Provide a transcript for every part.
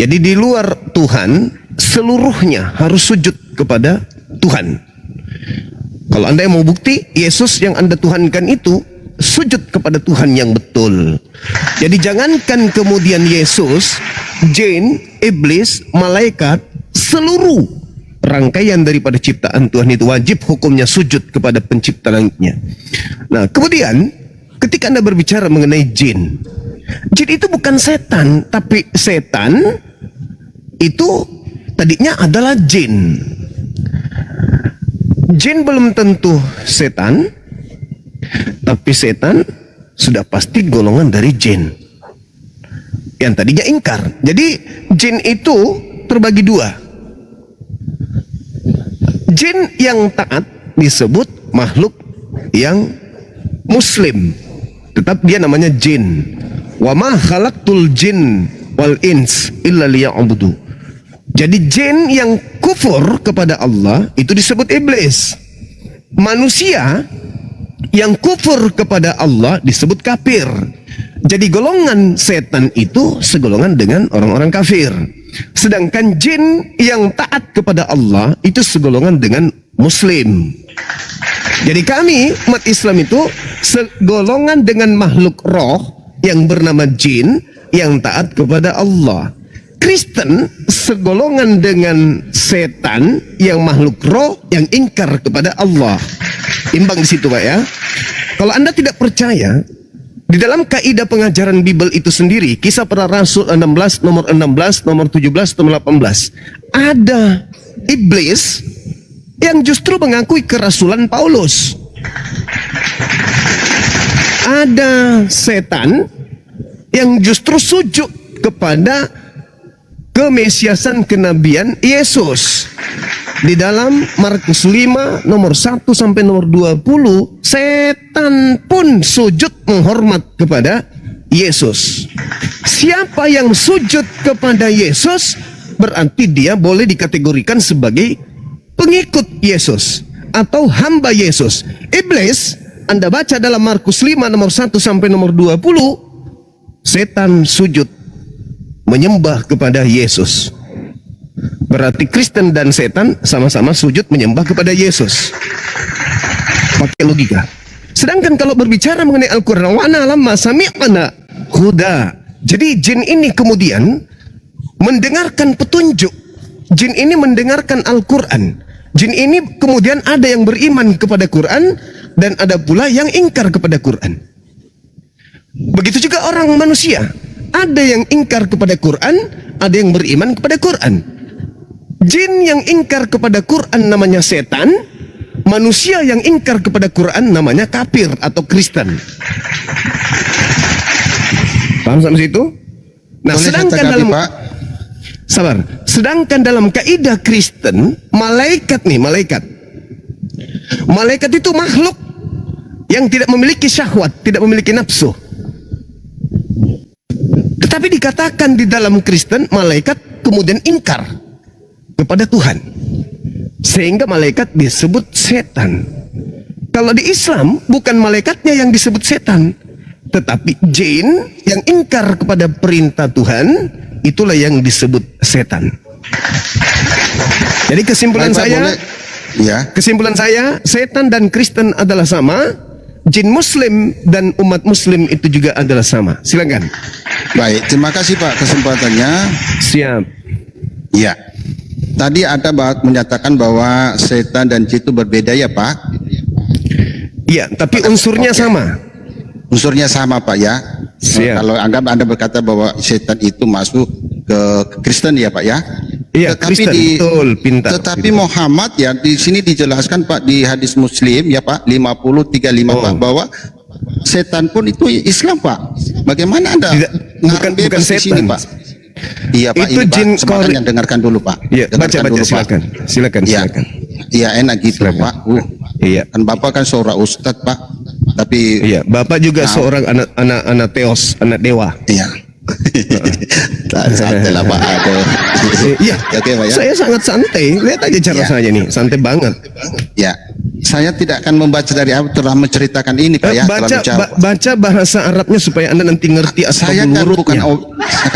Jadi di luar Tuhan seluruhnya harus sujud kepada Tuhan. Kalau Anda yang mau bukti, Yesus yang Anda tuhankan itu sujud kepada Tuhan yang betul. Jadi jangankan kemudian Yesus, jin, iblis, malaikat, seluruh rangkaian daripada ciptaan Tuhan itu wajib hukumnya sujud kepada pencipta langitnya. Nah, kemudian ketika Anda berbicara mengenai jin itu bukan setan, tapi setan itu tadinya adalah jin. Jin belum tentu setan, tapi setan sudah pasti golongan dari jin yang tadinya ingkar. Jadi jin itu terbagi dua. Jin yang taat disebut makhluk yang muslim, tetap dia namanya jin. Wa ma khalaqtul jin wal ins illa liya'budu. Jadi jin yang kufur kepada Allah itu disebut iblis. Manusia yang kufur kepada Allah disebut kafir. Jadi golongan setan itu segolongan dengan orang-orang kafir. Sedangkan jin yang taat kepada Allah itu segolongan dengan muslim. Jadi kami umat Islam itu segolongan dengan makhluk roh yang bernama jin yang taat kepada Allah. Kristen segolongan dengan setan yang makhluk roh yang ingkar kepada Allah. Imbang di situ, Pak ya. Kalau Anda tidak percaya, di dalam kaidah pengajaran Bible itu sendiri, Kisah Para Rasul 16, nomor 16, nomor 17, nomor 18, ada iblis yang justru mengakui kerasulan Paulus. Ada setan yang justru sujud kepada kemesiasan kenabian Yesus. Di dalam Markus 5 nomor 1 sampai nomor 20, setan pun sujud menghormat kepada Yesus. Siapa yang sujud kepada Yesus berarti dia boleh dikategorikan sebagai pengikut Yesus atau hamba Yesus. Iblis, Anda baca dalam Markus 5 nomor 1 sampai nomor 20, setan sujud menyembah kepada Yesus. Berarti Kristen dan setan sama-sama sujud menyembah kepada Yesus. Pakai logika. Sedangkan kalau berbicara mengenai Al-Quran, wa ana lamma sami'na huda. Jadi jin ini kemudian mendengarkan petunjuk. Jin ini mendengarkan Al-Quran. Jin ini kemudian ada yang beriman kepada Quran dan ada pula yang ingkar kepada Quran. Begitu juga orang manusia. Ada yang ingkar kepada Quran, ada yang beriman kepada Quran. Jin yang ingkar kepada Quran namanya setan, manusia yang ingkar kepada Quran namanya kafir atau Kristen. Paham sampai situ? Nah, boleh sedangkan dalam Pak? Sabar. Sedangkan dalam kaidah Kristen, malaikat itu makhluk yang tidak memiliki syahwat, tidak memiliki nafsu. Tetapi dikatakan di dalam Kristen, malaikat kemudian ingkar kepada Tuhan, sehingga malaikat disebut setan. Kalau di Islam bukan malaikatnya yang disebut setan, tetapi jin yang ingkar kepada perintah Tuhan, itulah yang disebut setan. Jadi kesimpulan saya, setan dan Kristen adalah sama. Jin Muslim dan umat Muslim itu juga adalah sama. Silakan. Baik, terima kasih Pak kesempatannya. Siap. Ya. Tadi ada menyatakan bahwa setan dan jin itu berbeda ya Pak? Iya, tapi unsurnya sama. Unsurnya sama Pak ya. Siap. Kalau anggap Anda berkata bahwa setan itu masuk ke Kristen ya Pak ya. Iya, Kristen, betul, pintar. Tetapi pintar. Muhammad ya di sini dijelaskan Pak di hadis Muslim ya Pak 50:35 Pak bahwa setan pun itu Islam Pak. Bagaimana Anda bukan setan sini, Pak? Iya Pak, itu ini jin Pak, yang dengarkan dulu Pak. Iya, baca silakan. Silakan. Iya, enak gitu silakan. Pak. Iya. Kan Bapak kan seorang ustadz Pak. Tapi iya, Bapak juga seorang anak teos, anak dewa. Iya. Santai lah Pak. Iya, oke Pak ya. Saya sangat santai. Lihat aja cara saya nih, santai banget. Ya. Saya tidak akan membaca dari awal, telah menceritakan ini Pak ya. Baca bahasa Arabnya supaya Anda nanti ngerti saya kan urutnya.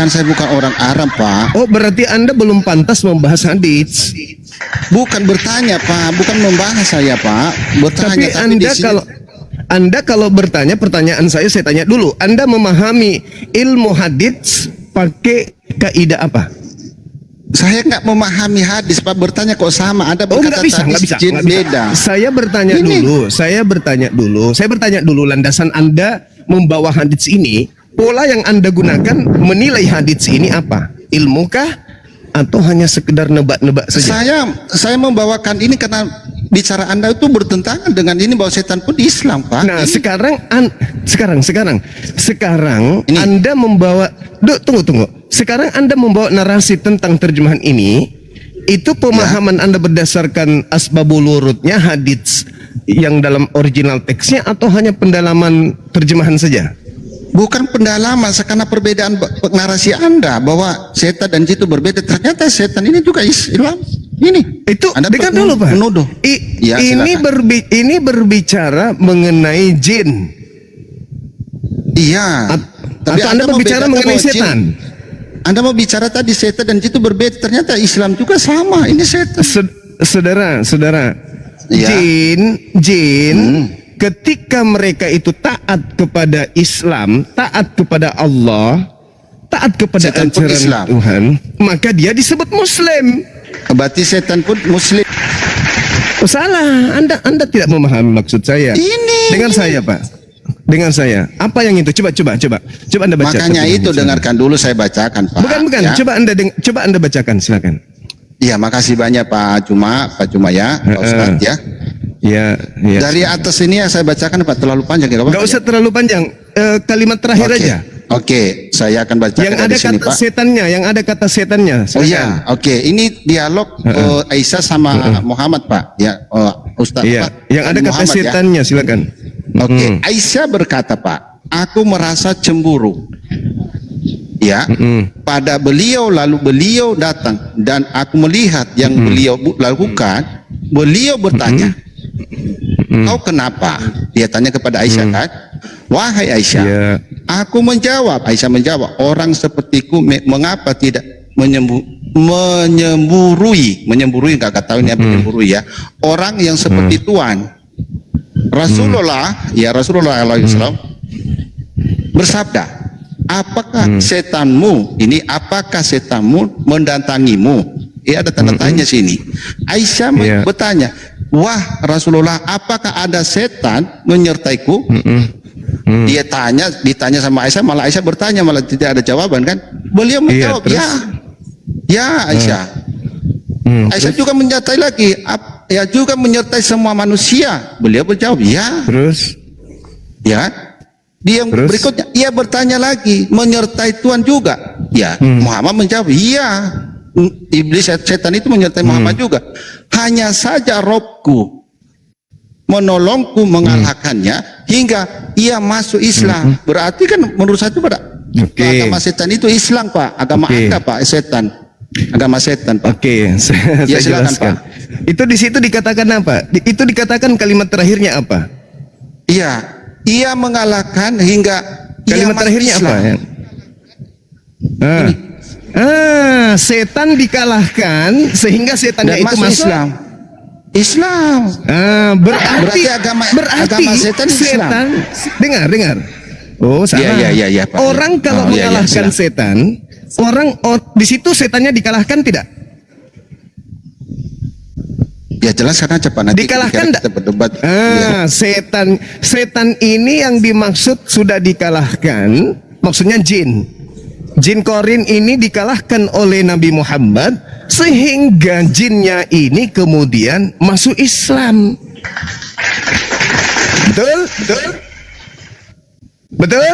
Saya bukan orang Arab Pak. Oh, berarti Anda belum pantas membahas hadis. Bukan bertanya Pak, bukan membahas saya Pak. Bertanya, tapi Anda kalau bertanya, pertanyaan saya tanya dulu. Anda memahami ilmu hadis pakai kaidah apa? Saya nggak memahami hadis Pak, bertanya kok sama. Ada berkata nggak bisa. Beda. Saya bertanya dulu landasan Anda membawa hadis ini, pola yang Anda gunakan menilai hadis ini apa? Ilmukah atau hanya sekedar nebak-nebak saja? Saya membawakan ini karena bicara Anda itu bertentangan dengan ini bahwa setan pun di Islam Pak. Nah, ini. sekarang ini. Anda membawa tunggu. Sekarang Anda membawa narasi tentang terjemahan ini, itu pemahaman Anda berdasarkan asbabul wurudnya hadits yang dalam original teksnya atau hanya pendalaman terjemahan saja? Bukan pendalaman, karena perbedaan narasi Anda bahwa setan dan jin itu berbeda. Ternyata setan ini juga Islam. Ini itu Anda dengar dulu Pak. Menuduh. Ya, ini berbicara mengenai jin. Iya. Tapi Anda berbicara mengenai setan. Anda mau bicara tadi setan dan jin itu berbeda. Ternyata Islam juga sama. Ini setan. Saudara. Ya. Jin. Ketika mereka itu taat kepada Islam, taat kepada Allah, taat kepada ajaran Tuhan, maka dia disebut Muslim. Berarti setan pun Muslim. Oh, salah. Anda tidak memahami maksud saya. Dengar saya Pak. Dengan saya. Apa yang itu? Coba Anda baca. Makanya itu dengarkan dulu, saya bacakan Pak. Bukan. Ya? Coba Anda bacakan, silakan. Iya, makasih banyak Pak Cuma ya, Pak Ustadz ya. Ya. Dari atas ini yang saya bacakan Pak, terlalu panjang ya, Enggak usah terlalu panjang. Kalimat terakhir aja. Oke, saya akan bacakan yang ada sini, kata Pak. setannya, silakan. Oh iya, oke. Ini dialog Aisyah sama Muhammad Pak. Ya, Ustadz Pak. Yang ada Muhammad, kata setannya, ya. Silakan. Oke, Aisyah berkata Pak, aku merasa cemburu. Ya, pada beliau, lalu beliau datang dan aku melihat yang beliau lakukan. Beliau bertanya, kau kenapa? Dia tanya kepada Aisyah kan, wahai Aisyah, aku menjawab. Aisyah menjawab, orang sepertiku mengapa tidak menyemburui nggak tahu ini apa menyemburui ya, orang yang seperti Tuhan. Rasulullah SAW bersabda, apakah setanmu mendatangimu? Ada tanda tanya sini. Aisyah bertanya, wah Rasulullah, apakah ada setan menyertaiku? Dia ditanya sama Aisyah, malah Aisyah bertanya, malah tidak ada jawaban kan? Beliau menjawab, ya Aisyah. Aisyah juga menyertai lagi, ya juga menyertai semua manusia. Beliau menjawab, ya. Terus? Ya. Dia yang berikutnya, ia bertanya lagi, menyertai Tuhan juga? Ya. Muhammad menjawab, iya. Iblis setan itu menyertai Muhammad juga. Hanya saja Robku menolongku mengalahkannya hingga ia masuk Islam. Berarti kan menurut saya itu agama setan itu Islam Pak. Agama Anda Pak, setan. Agama setan Pak. Saya silakan jelaskan. Pak. Itu di situ dikatakan apa? Itu dikatakan kalimat terakhirnya apa? Iya, ia mengalahkan hingga kalimat terakhirnya Islam. Apa? Setan dikalahkan sehingga setannya itu masuk Islam. Berarti agama setan Islam. Dengar. Oh, salah. Ya, Pak. Orang kalau mengalahkan setan, di situ setannya dikalahkan tidak? Ya jelas, karena cepat nanti dikalahkan kita berdebat. Setan ini yang dimaksud sudah dikalahkan, maksudnya jin. Jin korin ini dikalahkan oleh Nabi Muhammad sehingga jinnya ini kemudian masuk Islam. Betul?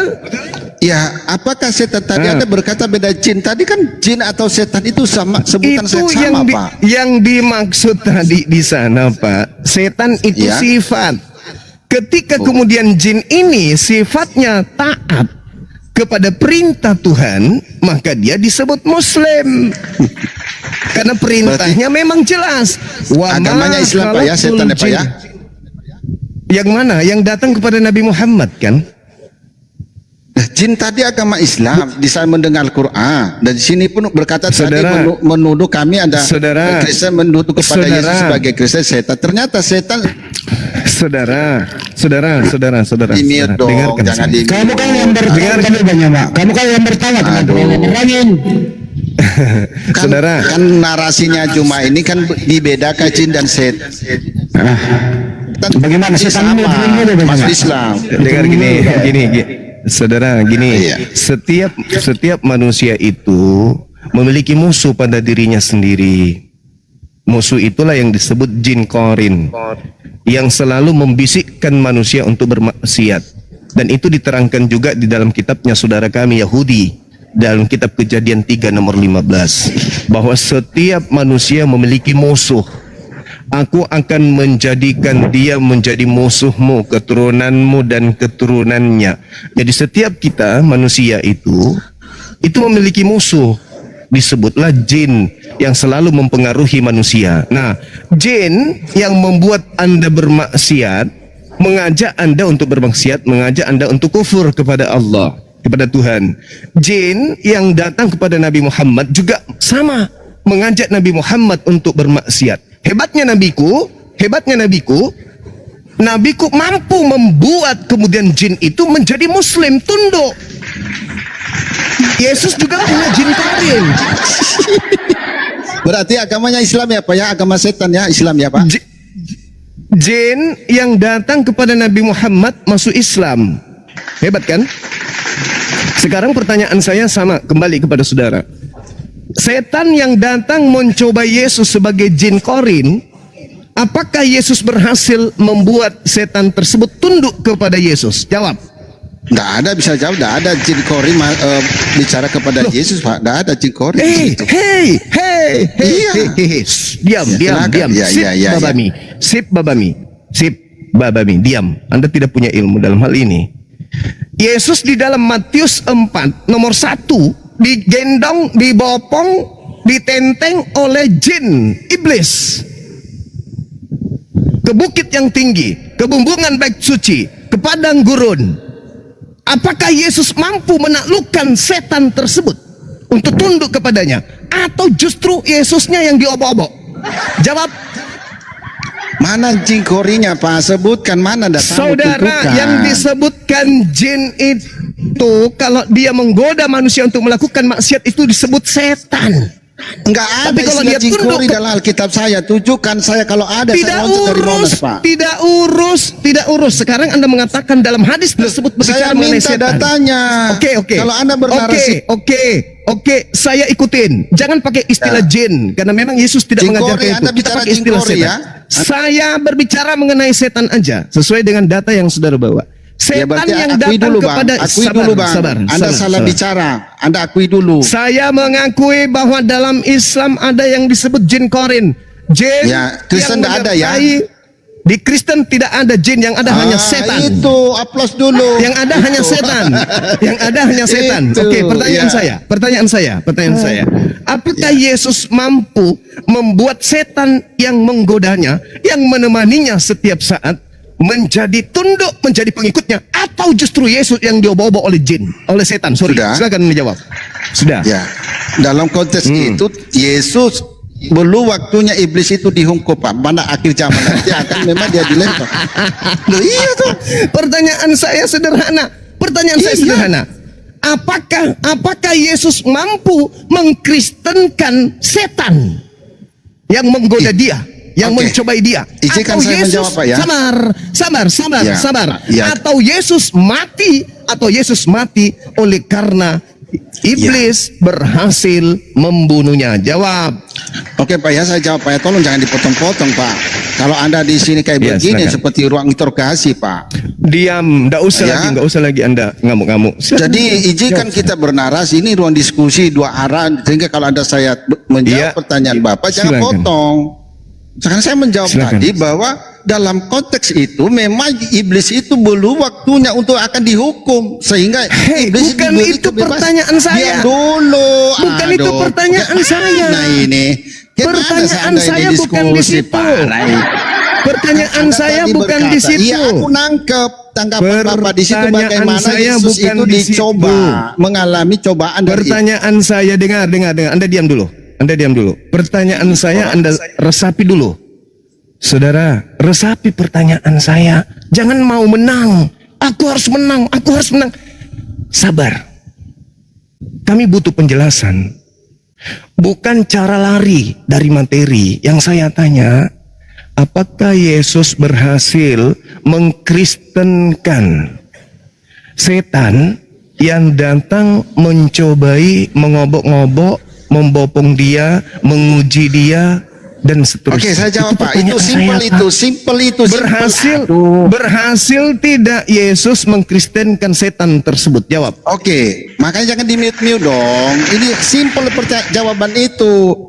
Ya, apakah setan tadi Anda berkata beda jin? Tadi kan jin atau setan itu sama, sebutan itu sama Pak. Yang dimaksud tadi di sana Pak, setan itu sifat. Ketika kemudian jin ini sifatnya taat kepada perintah Tuhan, maka dia disebut Muslim. Karena perintahnya memang jelas. Agamanya Islam Pak ya, setan ya Pak ya. Yang mana? Yang datang kepada Nabi Muhammad kan? Nah, jin tadi agama Islam, di sana mendengar Al-Quran, dan di sini pun berkata Saudara, tadi menuduh kami ada saudara, Kristen menuduh kepada saudara, Yesus sebagai Kristen setan. Ternyata setan. Saudara. Di-mute dong, Dengarkan jangan saya. di-mute. Kamu kan yang bertanya, Pak. Kamu kan yang bertanya, kenapa nerangin? Kan, Saudara, kan narasinya cuma ini kan dibedakan jin dan setan. Bagaimana setan ini Masuk Islam. dengar gini. Saudara, gini. Iya. Setiap manusia itu memiliki musuh pada dirinya sendiri. Musuh itulah yang disebut jin korin, yang selalu membisikkan manusia untuk bermaksiat. Dan itu diterangkan juga di dalam kitabnya saudara kami Yahudi, dalam kitab Kejadian 3 nomor 15, bahwa setiap manusia memiliki musuh. Aku akan menjadikan dia menjadi musuhmu, keturunanmu dan keturunannya. Jadi setiap kita manusia itu memiliki musuh. Disebutlah jin yang selalu mempengaruhi manusia. Nah, jin yang membuat Anda bermaksiat, mengajak Anda untuk bermaksiat, mengajak Anda untuk kufur kepada Allah, kepada Tuhan. Jin yang datang kepada Nabi Muhammad juga sama, mengajak Nabi Muhammad untuk bermaksiat. Hebatnya nabiku mampu membuat kemudian jin itu menjadi muslim, tunduk. Yesus juga punya jin korin. Berarti agamanya Islam ya Pak ya, agama setan ya, Islam ya Pak. Jin yang datang kepada Nabi Muhammad masuk Islam. Hebat kan? Sekarang pertanyaan saya sama kembali kepada saudara. Setan yang datang mencoba Yesus sebagai jin korin, apakah Yesus berhasil membuat setan tersebut tunduk kepada Yesus? Jawab. Nggak ada, bisa jawab. Nggak ada jin korin bicara kepada Yesus Pak. Nggak ada jin korin. Hey. Iya. Diam. Sip babami, diam. Anda tidak punya ilmu dalam hal ini. Yesus di dalam Matius 4 nomor 1 digendong, dibopong, ditenteng oleh jin iblis ke bukit yang tinggi, ke bumbungan bait suci, ke padang gurun. Apakah Yesus mampu menaklukkan setan tersebut untuk tunduk kepadanya, atau justru Yesusnya yang diobok-obok? Jawab. Mana jin korinnya Pak? Sebutkan mana datang. Saudara, yang disebutkan jin itu kalau dia menggoda manusia untuk melakukan maksiat itu disebut setan. Enggak ada. Tapi kalau dia jin tunduk korin dalam Alkitab saya. Tunjukkan saya kalau ada. Tidak saya loncat dari monas, urus, Pak. tidak urus. Sekarang Anda mengatakan dalam hadis tersebut berbicara Saya mengenai minta setan. datanya. Oke. Kalau Anda bernarasi. Oke, saya ikutin. Jangan pakai istilah jin, karena memang Yesus tidak Jin mengajarkan kori, itu. Anda Kita bicara pakai jin istilah kori, setan. ya? Saya berbicara mengenai setan aja, sesuai dengan data yang saudara bawa. Ya Setan berarti yang akui datang dulu Bang. kepada Akui dulu Bang. Anda salah bicara. Anda akui dulu. Saya mengakui bahwa dalam Islam ada yang disebut jin korin. Jin Ya, Kristen yang tidak ada ya? Di Kristen tidak ada jin, yang ada hanya setan. Itu aplaus dulu. Yang ada hanya setan. Yang ada hanya setan. Itu, Oke, ya. pertanyaan saya. Apakah Yesus mampu membuat setan yang menggodanya, yang menemaninya setiap saat menjadi tunduk, menjadi pengikutnya, atau justru Yesus yang diobok-obok oleh jin, oleh setan? Sorry, Sudah. silakan menjawab. Sudah. Ya. Dalam konteks itu Yesus belum waktunya iblis itu dihukum Pak. Pada akhir zaman nanti akan memang dia dilempar. Loh, iya tuh. Pertanyaan saya sederhana. Apakah Yesus mampu mengkristenkan setan yang menggoda dia, yang mencobai dia? Izinkan Atau saya Yesus menjawab Pak ya. sabar. Ya. Atau Yesus mati oleh karena iblis berhasil membunuhnya? Jawab. Oke Pak ya, saya jawab Pak ya. Tolong jangan dipotong-potong Pak. Kalau Anda di sini kayak Ya, begini silakan. seperti ruang interogasi Pak. Diam, enggak usah lagi Anda ngamuk-ngamuk. Silakan. Jadi izinkan kita bernarasi, ini ruang diskusi dua arah, sehingga kalau ada saya menjawab Iya. pertanyaan Bapak jangan Silakan. potong. Sekarang saya menjawab Silakan. tadi bahwa dalam konteks itu memang iblis itu belum waktunya untuk akan dihukum, sehingga iblis bukan diberi itu kebebasan. pertanyaan saya. Diam dulu. Bukan itu pertanyaan saya. Nah ini. Gimana Pertanyaan Anda ini saya bukan di diskusi, situ. Pak? Nah, Pertanyaan Anda saya tadi bukan di situ. Iya, aku nangkep tanggapan Bapak di situ Pertanyaan bagaimana saya Yesus bukan itu di situ. dicoba, mengalami cobaan dari Pertanyaan saya, dengar. Anda diam dulu. Pertanyaan saya Anda resapi dulu. Saudara, resapi pertanyaan saya. Jangan mau menang. Aku harus menang. Sabar. Kami butuh penjelasan. Bukan cara lari dari materi. Yang saya tanya, apakah Yesus berhasil mengkristenkan setan yang datang mencobai, mengobok-ngobok, membopong dia, menguji dia, dan seterusnya? Oke, saya jawab Pak. Itu simpel itu. Berhasil tidak Yesus mengkristenkan setan tersebut? Jawab. Oke, makanya jangan di-mute dong. Ini simpel jawaban itu.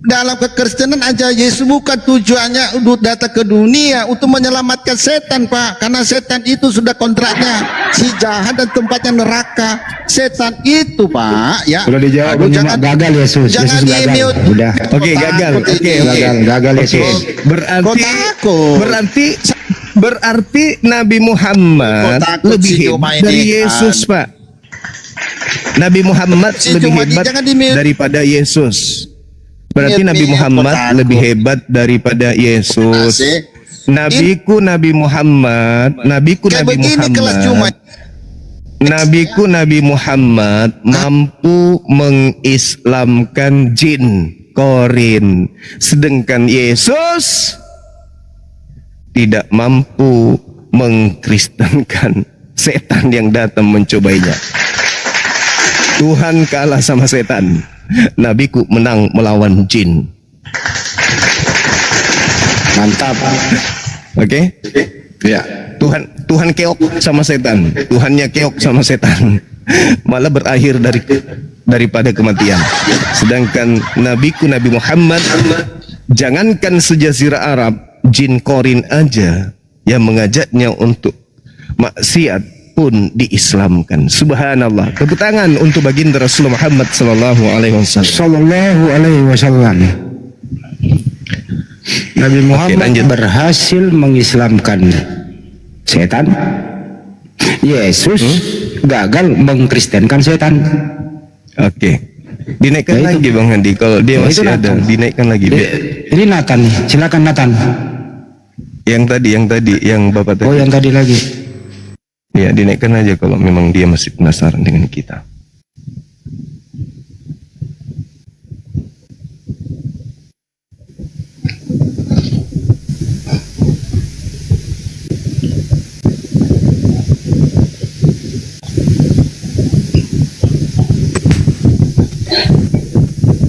Dalam kekristenan aja Yesus bukan tujuannya untuk datang ke dunia untuk menyelamatkan setan, Pak. Karena setan itu sudah kontraknya si jahat dan tempatnya neraka. Setan itu, Pak, ya. Sudah dijawab. Aduh, jangan gagal Yesus. Jangan Yesus gagal. di-mute. Udah. Oke, gagal. Oke. Gagal Yesus. Berarti Nabi Muhammad Kok takut lebih si hebat Juma dari ini, Yesus, Pak. Nabi Muhammad Si lebih Juma hebat jangan di-mute. daripada Yesus. Berarti Nabi Muhammad lebih hebat daripada Yesus. Asik. Nabiku Nabi Muhammad, Kayak begini kelas Juma. Nabiku Nabi Muhammad mampu mengislamkan jin korin, sedangkan Yesus tidak mampu mengkristenkan setan yang datang mencobainya. Tuhan kalah sama setan, Nabiku menang melawan jin. Mantap. Oke? Ya. Tuhan keok sama setan, Tuhannya keok sama setan, malah berakhir daripada kematian. Sedangkan Nabiku Nabi Muhammad, jangankan sejazirah Arab, jin korin aja yang mengajaknya untuk maksiat pun diislamkan. Subhanallah. Tepuk tangan untuk baginda Rasulullah Muhammad sallallahu alaihi wasallam. Nabi Muhammad lanjut. berhasil mengislamkan setan. Yesus gagal mengkristenkan setan. Oke. Dinaikkan Ya, itu. lagi Bang Handi. Kalau dia Oh, masih itu ada, Nathan. dinaikkan lagi. Ini Nathan nih. Silakan Nathan. Yang tadi, yang Bapak tadi. Oh, yang tadi lagi. Ya, dinaikkan aja kalau memang dia masih penasaran dengan kita.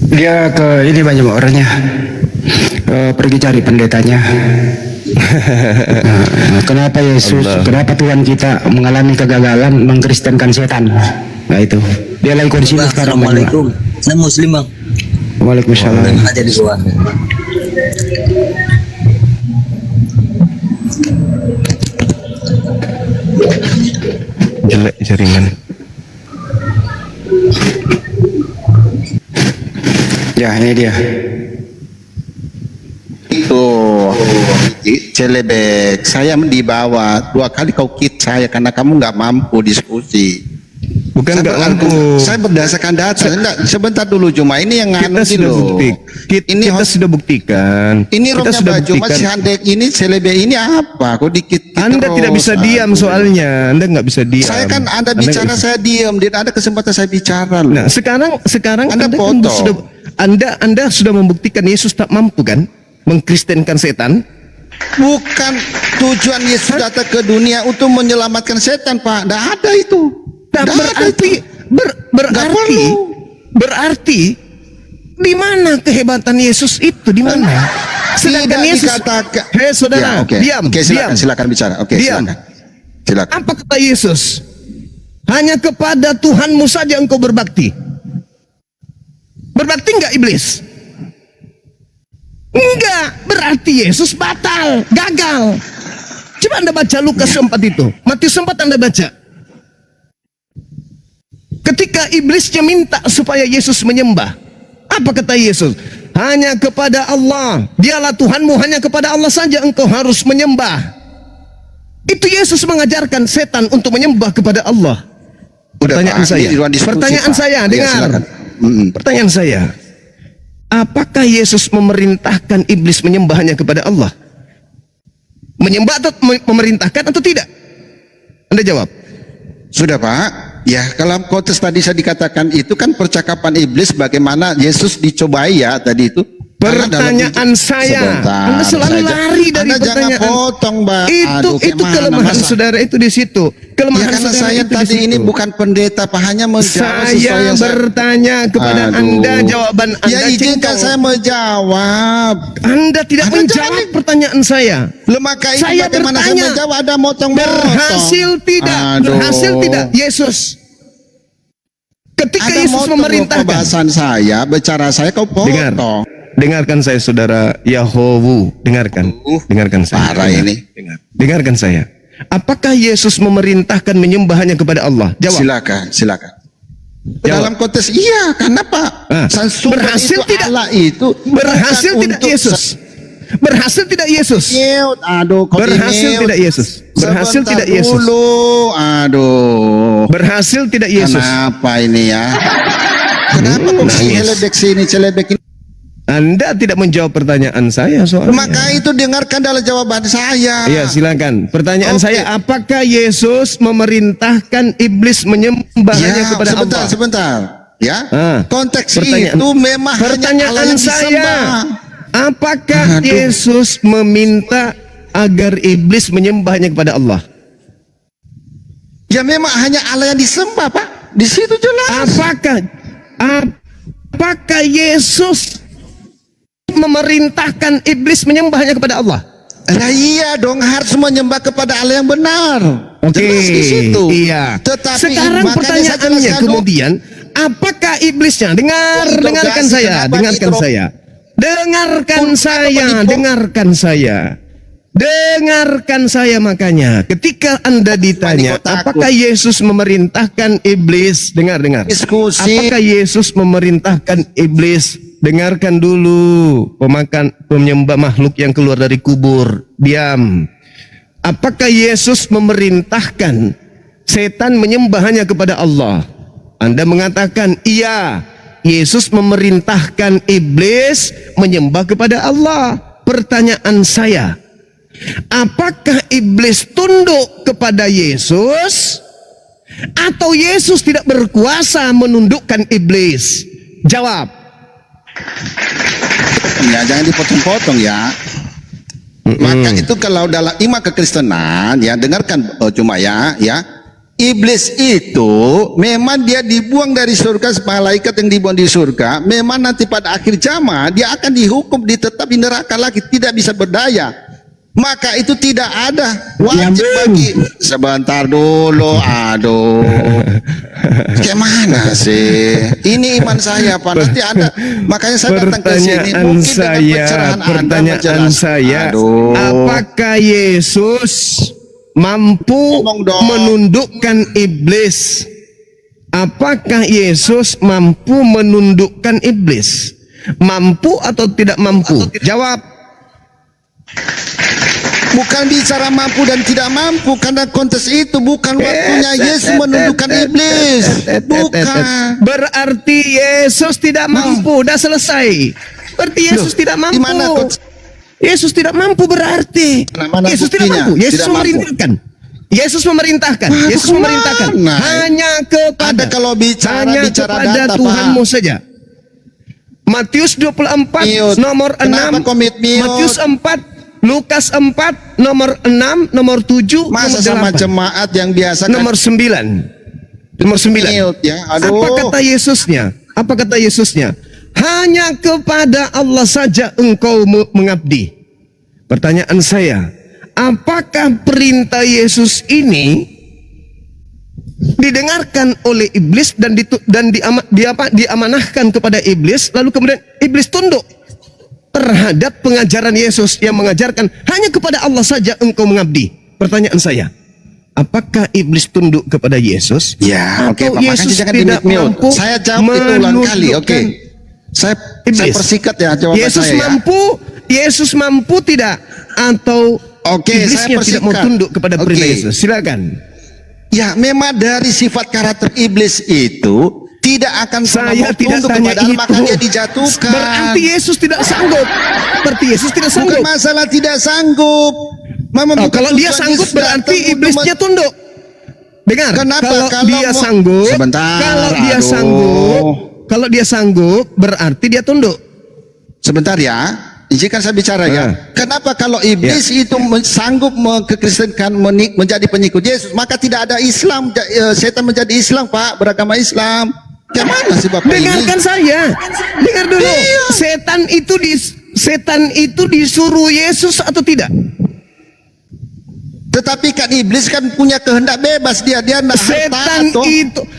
Dia ke ini banyak orangnya. Pergi cari pendetanya. Kenapa Yesus, kenapa Tuhan kita mengalami kegagalan mengkristenkan setan? Nah itu. Dia lagi kondisi sekarang. Assalamualaikum. Saya Muslim, Bang. Waalaikumsalam. Aja di luar. Jelek jaringan. Ya, ini dia. Itu celebek. Saya dibawa 2 kali kau kit saya karena kamu nggak mampu diskusi. Bukan Saya nggak berargu- mampu. Saya berdasarkan data. Enggak, sebentar dulu Juma. Ini yang Kita nganu sudah dulu. kita sudah buktikan. Ini Kita romnya sudah baju Mas buktikan. Handek ini selebe ini apa? Kok dikit Anda tidak bisa diam soalnya. Anda nggak bisa diam. Saya kan Anda bicara nggak bisa. saya diam. Dan ada kesempatan saya bicara loh. Nah, sekarang Anda kan potong. sudah Anda sudah membuktikan Yesus tak mampu kan mengkristenkan setan. Bukan tujuan Yesus datang ke dunia untuk menyelamatkan setan, Pak. Tidak ada itu. Tak Nggak ada berarti itu. Nggak perlu. berarti di mana kehebatan Yesus itu, di mana? Sedangkan Tidak Yesus, dikatakan. hei saudara, Ya, oke. diam, Oke, silakan, diam. silakan bicara. Oke, Diam. silakan. Apa kata Yesus? Hanya kepada Tuhanmu saja engkau berbakti. Berbakti enggak iblis? Enggak, berarti Yesus batal, gagal. Coba Anda baca Lukas 4 itu. Matius 4 Anda baca. Ketika iblisnya minta supaya Yesus menyembah, apa kata Yesus? hanya kepada Allah. Dialah Tuhanmu, hanya kepada Allah saja engkau harus menyembah. Itu Yesus mengajarkan setan untuk menyembah kepada Allah. Pertanyaan Pak, saya, ini di ruang diskusi, pertanyaan Pak. saya, Ya, dengar. silakan. Pertanyaan saya, apakah Yesus memerintahkan iblis menyembahnya kepada Allah? Menyembah atau memerintahkan atau tidak? Anda jawab. Sudah Pak, ya kalau konteks tadi saya dikatakan itu kan percakapan iblis bagaimana Yesus dicobai ya tadi itu. Karena Pertanyaan saya, sebentar, Anda selalu saja. lari dari Anda pertanyaan. jangan potong, Mbak. Itu Aduh, gimana, kelemahan masa? saudara itu di situ. Ya Kelemahan karena saudara saya itu di tadi situ. ini bukan pendeta Pak, hanya menjawab sesuai Saya yang bertanya kepada Aduh. Anda, jawaban Anda Ya izinkan cengkok. saya menjawab. Anda tidak Anda menjawab jangan- pertanyaan saya. Lemaka itu Saya bagaimana saya bertanya, menjawab, ada motong-motong. Berhasil tidak? Aduh. Berhasil tidak Yesus? Ketika Ada Yesus motong memerintahkan. pembahasan saya, bicara saya kau Dengar. potong. Dengarkan saya saudara Yahowu, dengarkan. Dengarkan saya. Parah Dengar. ini. Dengarkan saya. Apakah Yesus memerintahkan menyembahnya kepada Allah? Jawab. Silakan. Jawab. Dalam konteks iya, karena Pak, sumber berhasil itu tidak? Allah itu Berhasil bukan tidak untuk Yesus? Berhasil tidak Yesus? Aduh, kau Berhasil mute. tidak Yesus? Berhasil Sebentar tidak Yesus? Dulu, aduh. Berhasil tidak Yesus? Kenapa ini ya? Kenapa kok celedek sini, celedek ini? Anda tidak menjawab pertanyaan saya soalnya. Maka itu dengarkan dalam jawaban saya. Iya, silakan. Pertanyaan Oke. saya, apakah Yesus memerintahkan iblis menyembahnya kepada Allah? sebentar. Ya, konteks Pertanyaan- itu memang hanya Allah Pertanyaan yang saya, disembah. apakah Aduh. Yesus meminta agar iblis menyembahnya kepada Allah? Ya memang hanya Allah yang disembah, Pak. Di situ jelas. Apakah Yesus memerintahkan iblis menyembahnya kepada Allah? Lah iya dong, harus menyembah kepada Allah yang benar. Oke, Jelas di situ. iya. Tetapi Sekarang makanya saya pertanyaannya jelaskan dulu. kemudian, apakah iblisnya? Interogasi, Dengarkan saya, kenapa dengarkan intro- saya. Dengarkan Kenapa saya, penipu? dengarkan saya. Dengarkan saya makanya. Ketika Anda ditanya, Kok takut? apakah Yesus memerintahkan iblis? Dengar. Diskusi. Apakah Yesus memerintahkan iblis? Dengarkan dulu, penyembah makhluk yang keluar dari kubur. Diam. Apakah Yesus memerintahkan setan menyembahnya kepada Allah? Anda mengatakan, iya. Yesus memerintahkan iblis menyembah kepada Allah. Pertanyaan saya, apakah iblis tunduk kepada Yesus? Atau Yesus tidak berkuasa menundukkan iblis? Jawab. Ya jangan dipotong-potong ya. Maka itu kalau dalam iman kekristenan ya, dengarkan cuma ya. Iblis itu memang dia dibuang dari surga, malaikat yang dibuang di surga. Memang nanti pada akhir zaman dia akan dihukum, ditetap di neraka lagi, tidak bisa berdaya. Maka itu tidak ada wajib bagi. Sebentar dulu, aduh. Gimana sih? Ini iman saya Pak. Nanti Anda, makanya saya datang ke sini. Mungkin dengan pencerahan Anda Pertanyaan menjelaskan. saya, Aduh. apakah Yesus mampu Ngomong dong. menundukkan iblis? Apakah Yesus mampu menundukkan iblis? Mampu atau tidak mampu? Jawab. Bukan bicara mampu dan tidak mampu, karena konteks itu bukan waktunya Yesus menundukkan iblis. Bukan. Berarti Yesus tidak mampu. Dah selesai. Berarti Yesus tidak mampu. Di mana konteks? Yesus tidak mampu berarti. Mana Yesus tidak buktinya? mampu. Yesus Tidak mampu. memerintahkan. Yesus memerintahkan. Wah, Yesus kemana? memerintahkan. Hanya kepada. Ada kalau bicara kepada data, Tuhanmu Pak. saja. Matius 24 Mute. nomor 6. Kenapa kau mute? Matius 4. Lukas 4 nomor 6, nomor 7, Masa nomor sama 8. jemaat yang biasa Nomor 9. Nomor 9. Mute, ya. Aduh. Apa kata Yesusnya? Apa kata Yesusnya? Hanya kepada Allah saja engkau mengabdi. Pertanyaan saya, apakah perintah Yesus ini didengarkan oleh iblis dan diamanahkan kepada iblis, lalu kemudian iblis tunduk terhadap pengajaran Yesus yang mengajarkan hanya kepada Allah saja engkau mengabdi? Pertanyaan saya, apakah iblis tunduk kepada Yesus? Ya, oke Atau Pak. Makanya Yesus jangan tidak di-mute. mampu Saya jawab itu ulang kali, oke. menundukkan? Saya Iblis. persikat ya jawaban Yesus saya. Yesus mampu tidak atau Oke, saya iblisnya tidak mau persikat. tunduk kepada perintah Oke. Yesus? Silakan. Ya, memang dari sifat karakter iblis itu tidak akan pernah Saya mau tidak tunduk tanya kepada Allah, itu. maka dia dijatuhkan. Berarti Yesus tidak sanggup. Berarti Yesus tidak Bukan sanggup. masalah tidak sanggup. Memang Oh, bukan kalau dia Tuhan sanggup Yesus berarti datang untuk iblisnya tunduk. Dengar. Kenapa? Kalau Kalau dia mau- sanggup, Sebentar, kalau dia aduh. sanggup, kalau dia sanggup berarti dia tunduk. Sebentar ya, izinkan saya bicara ya. Kenapa kalau iblis itu sanggup mengkristenkan menjadi pengikut Yesus, maka tidak ada Islam, setan menjadi Islam, Pak, beragama Islam. Gimana sih Bapak ini? Dengarkan saya. Dengar dulu. Iya. Setan itu disuruh Yesus atau tidak? Tetapi kan iblis kan punya kehendak bebas, dia nak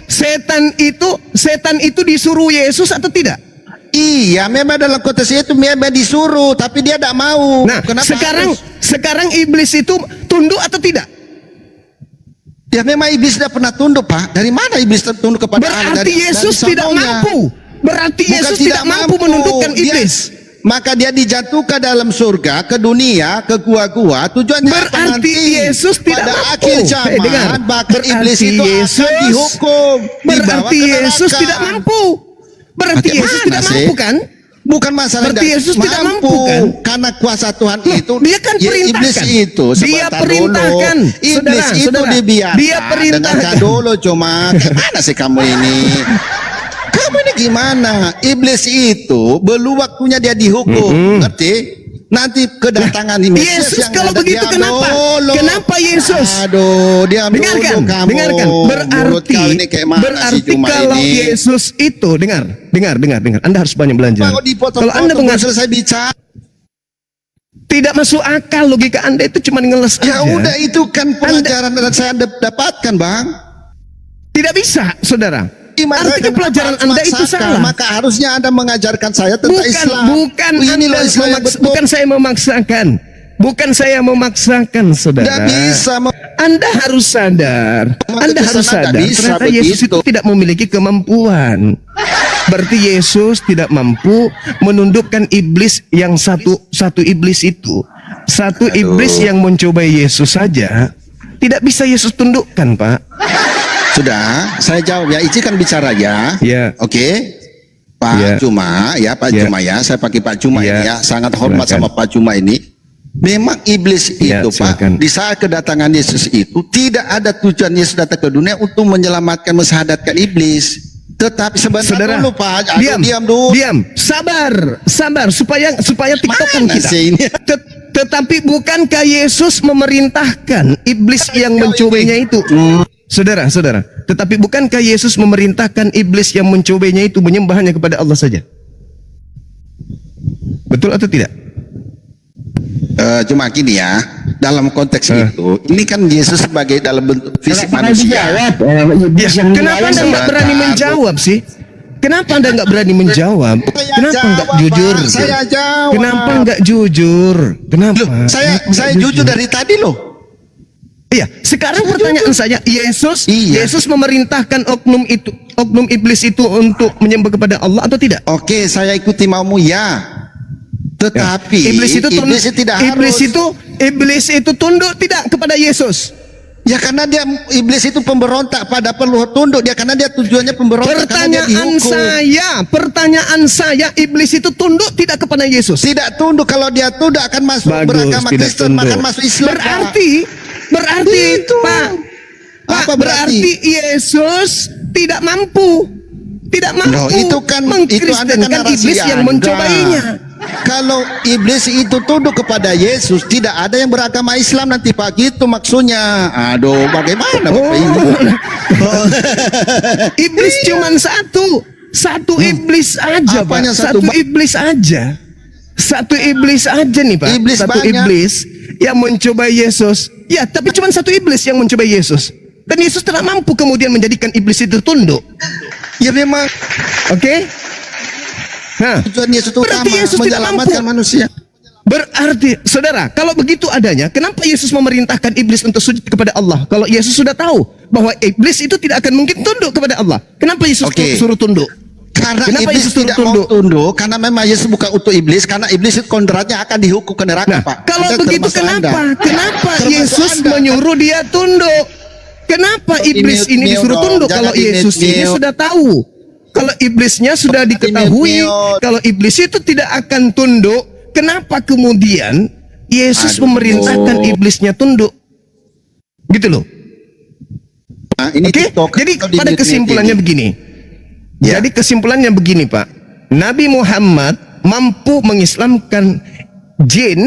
Setan itu disuruh Yesus atau tidak? Iya, memang dalam konteks itu memang disuruh, tapi dia tidak mau. Nah, Kenapa sekarang iblis itu tunduk atau tidak? Ya memang iblis tidak pernah tunduk, Pak. Dari mana iblis tunduk kepada Allah? Berarti Yesus dari tidak sononya. mampu. Berarti Bukan Yesus tidak mampu menundukkan iblis. Maka dia dijatuhkan dalam surga, ke dunia, ke gua-gua. Tujuannya apa Berarti nanti? Yesus tidak pada mampu. akhir zaman, Dengar. bahkan Berarti iblis itu Yesus- akan dihukum. dibawa Berarti ke Yesus neraka. tidak mampu. Berarti Bagaimana Yesus tidak sih? mampu kan? Bukan masalah Berarti Yesus tidak mampu, kan? Karena kuasa Tuhan itu Dia kan ya, iblis perintahkan. itu Dia sebentar perintahkan. dulu. Iblis Saudara, itu saudara. dibiarkan. Dia perintahkan. Dengarkan dulu cuma gimana sih kamu ini? Kamu ini gimana? Iblis itu belum waktunya dia dihukum, ngerti? Nanti kedatangan Mesias Yesus yang kalau ada. begitu Diam kenapa? dulu. Kenapa Yesus? Aduh, diam Dengarkan, dulu kamu. dengarkan. Mulut kau ini kayak mana sih Berarti cuma kalau ini? Yesus itu dengar. Anda harus banyak belajar. Kalau dipotong-potong Kalau Anda belum mengaku selesai bicara. tidak masuk akal, logika Anda itu cuma ngeles Ya aja. udah, itu kan pelajaran yang saya dapatkan, Bang. Tidak bisa, saudara. Gimana Artinya kenapa pelajaran harus Anda itu memaksakan? salah. Maka harusnya Anda mengajarkan saya tentang Islam. Bukan Ini loh Anda Islam yang betul. bukan saya memaksakan. Bukan saya memaksakan, saudara. Tidak bisa. Anda harus sadar. Anda harus Tidak sadar. bisa Ternyata Yesus begitu. itu tidak memiliki kemampuan. Berarti Yesus tidak mampu menundukkan iblis yang satu iblis itu. Satu iblis yang mencobai Yesus saja tidak bisa Yesus tundukkan, Pak. Sudah, saya jawab ya. Ici kan bicara ya. Ya. Oke. Pak Ya. Cuma ya, Pak Ya. Cuma ya. Saya pakai Pak Cuma Ya. ini ya. Sangat hormat Silakan. sama Pak Cuma ini. Memang iblis Ya, itu, Pak, silakan. di saat kedatangan Yesus itu tidak ada tujuan Yesus datang ke dunia untuk menyelamatkan, mensyahadatkan iblis. Tetapi sebentar Saudara, dulu, Pak. Aduh, diam dulu. Diam, sabar supaya tiktokan Mana kita. sih ini? Tetapi bukankah Yesus memerintahkan iblis yang mencobanya itu? Saudara, tetapi bukankah Yesus memerintahkan iblis yang mencobanya itu menyembah hanya kepada Allah saja? Betul atau tidak? Cuma gini ya, dalam konteks itu, ini kan Yesus sebagai dalam bentuk fisik Kenapa manusia. dijawab? Ya, kenapa Anda nggak berani menjawab sih? Kenapa Anda nggak berani menjawab? Saya Kenapa nggak jawab, jujur? Pak, saya jawab. Kenapa nggak jujur? Kenapa? Loh, saya Kenapa nggak jujur dari tadi loh. Iya, sekarang pertanyaan saya, Iya. Yesus memerintahkan oknum iblis itu untuk menyembah kepada Allah atau tidak? Oke, saya ikuti maumu ya. Tetapi Iblis itu tidak iblis itu tunduk tidak kepada Yesus. Ya karena dia iblis itu pemberontak, pada perlu tunduk dia karena dia tujuannya pemberontak, karena dia dihukum. Pertanyaan saya, iblis itu tunduk tidak kepada Yesus? Tidak tunduk, kalau dia tunduk akan masuk Bagus, beragama tidak Kristen, tunduk. akan masuk Islam. Berarti Itu. Pak, Apa berarti Yesus tidak mampu. Tidak mampu Loh, itu kan mengkristenkan narasi iblis yang Anda. mencobainya. Kalau iblis itu tunduk kepada Yesus, tidak ada yang beragama Islam nanti, Pak, gitu maksudnya. Aduh, bagaimana Bapak ini? Iblis cuman satu iblis aja, Pak. Apanya Satu satu, Pak? iblis aja. Satu iblis aja nih, Pak. Iblis satu banyak. iblis yang mencobai Yesus. Ya, tapi cuman satu iblis yang mencobai Yesus. Dan Yesus tidak mampu kemudian menjadikan iblis itu tunduk. Ya memang Oke? Nah, tujuan Yesus itu berarti utama, Yesus tidak menyelamatkan mampu. manusia. Berarti, saudara, kalau begitu adanya, kenapa Yesus memerintahkan iblis untuk sujud kepada Allah? Kalau Yesus sudah tahu bahwa iblis itu tidak akan mungkin tunduk kepada Allah, kenapa Yesus Oke. suruh tunduk? Karena Kenapa iblis Yesus tidak mau tunduk, karena memang Yesus bukan utuh iblis, karena iblis itu kodratnya akan dihukum ke neraka, Nah, Pak. kalau Anda begitu termasuk Anda. kenapa Termasuk Yesus Anda. menyuruh dia tunduk? Kenapa iblis ini disuruh tunduk kalau Yesus ini sudah tahu? Kalau iblisnya sudah diketahui, kalau iblis itu tidak akan tunduk, kenapa kemudian Yesus memerintahkan iblisnya tunduk? Gitu loh. Nah, ini Oke, TikTok, jadi atau di pada mute-mute kesimpulannya ini. begini. Ya. Jadi kesimpulannya begini, Pak. Nabi Muhammad mampu mengislamkan jin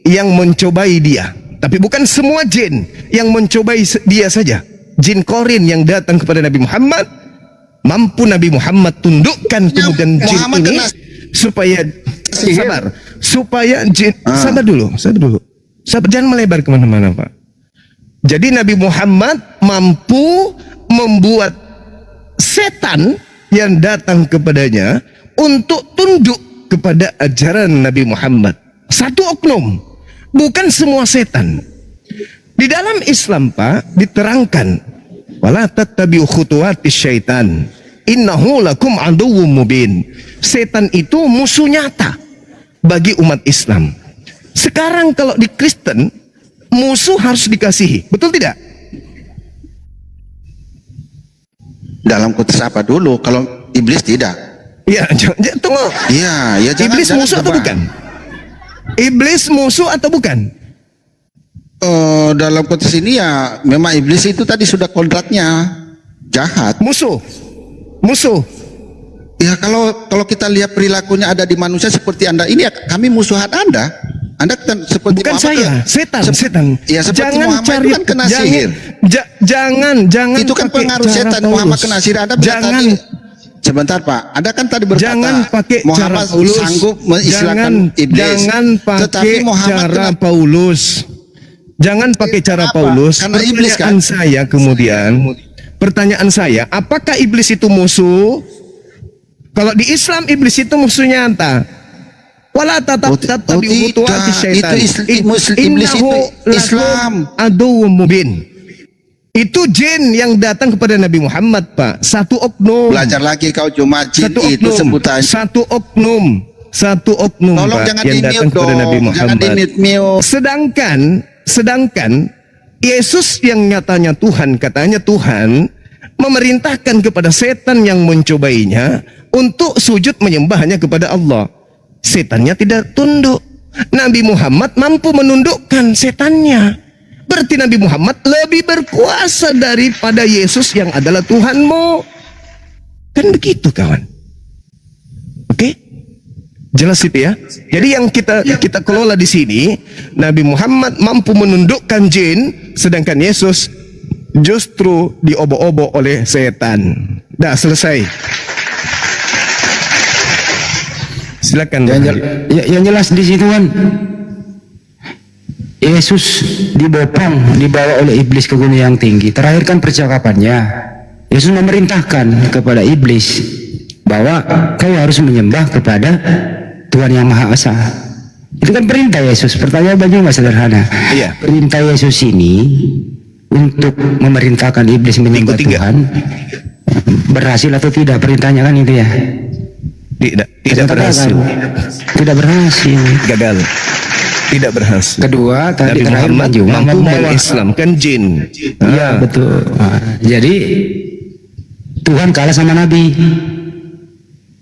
yang mencobai dia. Tapi bukan semua jin yang mencobai dia saja. Jin korin yang datang kepada Nabi Muhammad, mampu Nabi Muhammad tundukkan kemudian jin Muhammad ini kena supaya sabar. Supaya jin, sabar dulu. Sabar, jangan melebar kemana-mana, Pak. Jadi Nabi Muhammad mampu membuat setan yang datang kepadanya untuk tunduk kepada ajaran Nabi Muhammad. Satu oknum, bukan semua setan. Di dalam Islam, Pak, diterangkan, wala tattabi'u khutuwatis syaitan, innahu lakum aduwwum mubin. Setan itu musuh nyata bagi umat Islam. Sekarang kalau di Kristen, musuh harus dikasihi, betul tidak? Dalam konteks apa dulu? Kalau iblis tidak. Ya, tunggu. Iya, ya jangan. Iblis musuh atau bukan? Iblis musuh atau bukan? Dalam konteks ini ya, memang iblis itu tadi sudah kodratnya jahat. Musuh. Ya kalau kita lihat perilakunya ada di manusia seperti Anda ini, ya, kami musuhan Anda. Anda kan seperti Bukan Muhammad, saya, setan. Ya seperti Jangan Muhammad cari, itu kan kena sihir. Jangan Itu kan pakai pengaruh cara setan. Paulus. Muhammad kena sihir. Anda bilang Jangan, tadi, sebentar Pak, Anda kan tadi berkata jangan pakai Muhammad cara Paulus. sanggup mengistilahkan iblis. Jangan Tetapi pakai Muhammad cara kena, Paulus. Jangan pakai cara Kenapa? Paulus. Karena iblis kan. Pertanyaan saya, apakah iblis itu musuh? Kalau di Islam iblis itu musuh nyata. Wala tatabi'u khutuwatis syaitan. Iblis itu Islam. Aduwwum mubin. Itu jin yang datang kepada Nabi Muhammad, Pak. Satu oknum. Belajar lagi kau, cuma jin itu sebutan. Satu oknum, Tolong Pak, jangan yang datang di-mute kepada Nabi dong. Jangan Muhammad. di-mute. Sedangkan Yesus yang nyatanya Tuhan, katanya Tuhan memerintahkan kepada setan yang mencobainya untuk sujud menyembahnya kepada Allah. Setannya tidak tunduk. Nabi Muhammad mampu menundukkan setannya. Berarti Nabi Muhammad lebih berkuasa daripada Yesus yang adalah Tuhanmu. Kan begitu, kawan. Oke? Jelas itu ya. Jadi yang kita kelola di sini, Nabi Muhammad mampu menundukkan jin, sedangkan Yesus justru diobok-obok oleh setan. Dah selesai. Silakan. Yang jelas di situ kan Yesus dibawa oleh iblis ke gunung yang tinggi. Terakhir kan percakapannya Yesus memerintahkan kepada iblis bahwa kau harus menyembah kepada Tuhan yang Maha Esa. Itu kan perintah Yesus. Pertanyaannya juga sederhana. Iya. Perintah Yesus ini untuk memerintahkan iblis menyembah Tuhan berhasil atau tidak? Perintahnya kan itu ya. Tidak berhasil. Tidak berhasil. Gagal. Tidak berhasil. Kedua, tadi Nabi terakhir Muhammad juga mampu membawa. mengislamkan jin. Iya, betul. Nah, jadi Tuhan kalah sama Nabi.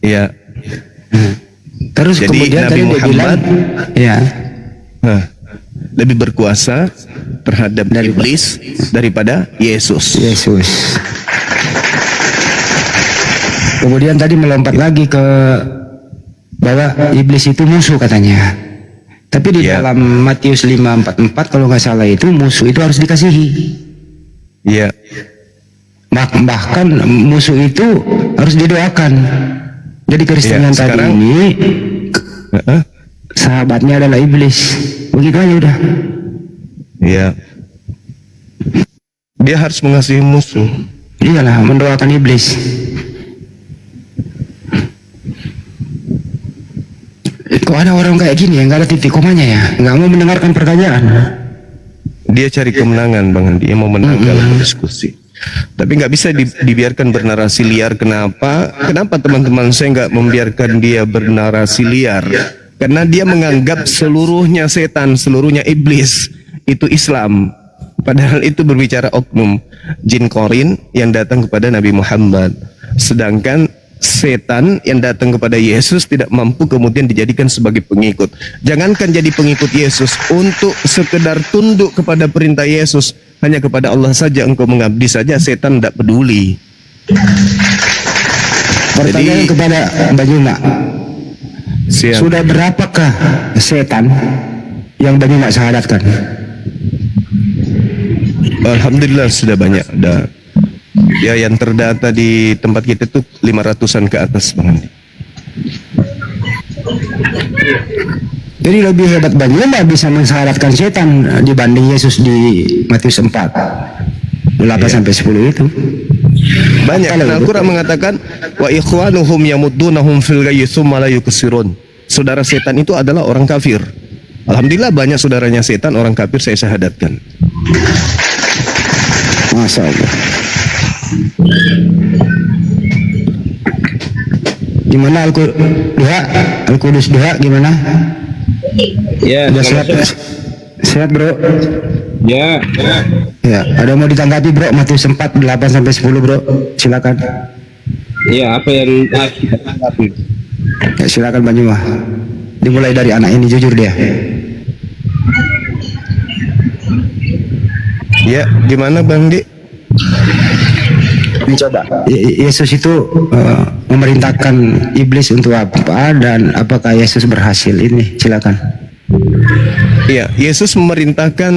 Iya. Terus Jadi kemudian Nabi tadi dia Muhammad bilang, ya, lebih berkuasa terhadap iblis daripada Yesus. Yesus. Kemudian tadi melompat lagi ke bahwa iblis itu musuh katanya. Tapi di dalam Matius 5:44 kalau nggak salah itu musuh itu harus dikasihi. Iya. Bahkan musuh itu harus didoakan. Jadi Kristen yang tadi ini sahabatnya adalah iblis. Begitu aja udah. Iya. Dia harus mengasihi musuh. Iyalah, mendoakan iblis. Kok ada orang kayak gini ya, nggak ada titik komanya ya, nggak mau mendengarkan pertanyaan. Dia cari kemenangan, Bang Andi. Dia mau menang dalam diskusi. Tapi nggak bisa dibiarkan bernarasi liar. Kenapa? Kenapa teman-teman saya nggak membiarkan dia bernarasi liar? Karena dia menganggap seluruhnya setan, seluruhnya iblis itu Islam. Padahal itu berbicara oknum jin korin yang datang kepada Nabi Muhammad. Sedangkan setan yang datang kepada Yesus tidak mampu kemudian dijadikan sebagai pengikut. Jangankan jadi pengikut Yesus, untuk sekedar tunduk kepada perintah Yesus, hanya kepada Allah saja engkau mengabdi saja, setan tidak peduli. Pertanyaan kepada Mbak Juma, Siap. sudah berapakah setan yang Mbak Juma syahadatkan? Alhamdulillah sudah banyak. Ya, yang terdata di tempat kita tuh 500-an ke atas, Bang Andi. Jadi lebih hebat Mbak Juma bisa mensyahadatkan setan dibanding Yesus di Matius 4 8 sampai 10 itu. Banyak. Nah, Al-Quran mengatakan wa ikhwanuhum yamuddunahum fil ghayyi tsumma la yuksirun. Saudara setan itu adalah orang kafir. Alhamdulillah banyak saudaranya setan orang kafir saya syahadatkan. Masya Allah. Gimana Al-Qudus Duha gimana? Ya, Udah sehat? Sehat bro? ya, Ya, ada mau ditanggapi bro? Matius 4 8 sampai 10 bro, silakan. ya apa yang kita tanggapi? Ya, silakan Mbak Juma. Dimulai dari anak ini, jujur dia. Ya, gimana Bang Di? Coba Yesus itu memerintahkan iblis untuk apa, dan apakah Yesus berhasil? Ini silakan. Iya, Yesus memerintahkan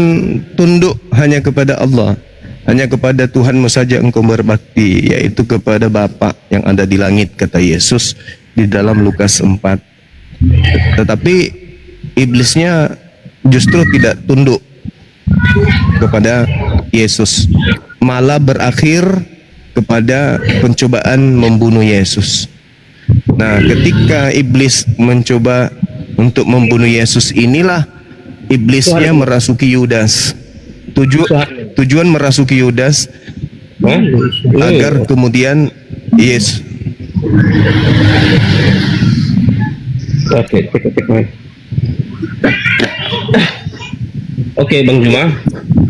tunduk hanya kepada Allah, hanya kepada Tuhanmu saja engkau berbakti, yaitu kepada Bapa yang ada di langit, kata Yesus di dalam Lukas 4. Tetapi iblisnya justru tidak tunduk kepada Yesus, malah berakhir kepada pencobaan membunuh Yesus. Nah, ketika iblis mencoba untuk membunuh Yesus, inilah iblisnya merasuki Yudas. Tujuan merasuki Yudas agar kemudian Yesus. Oke, Bang Juma,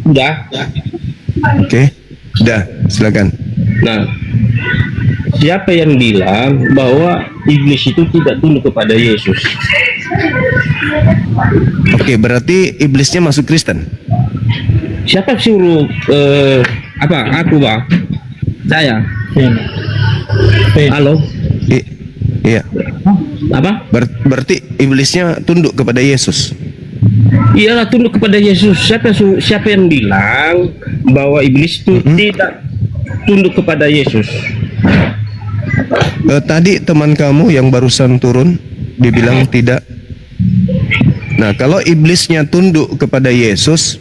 udah. Oke, sudah, silakan. Nah, siapa yang bilang bahwa iblis itu tidak tunduk kepada Yesus? Oke, berarti iblisnya masuk Kristen. Siapa suruh apa? Aku bang, saya. Halo, Iya. apa? Berarti iblisnya tunduk kepada Yesus. Iyalah, tunduk kepada Yesus. Siapa yang bilang bahwa iblis itu tidak tunduk kepada Yesus? Tadi teman kamu yang barusan turun dibilang tidak. Nah, kalau iblisnya tunduk kepada Yesus,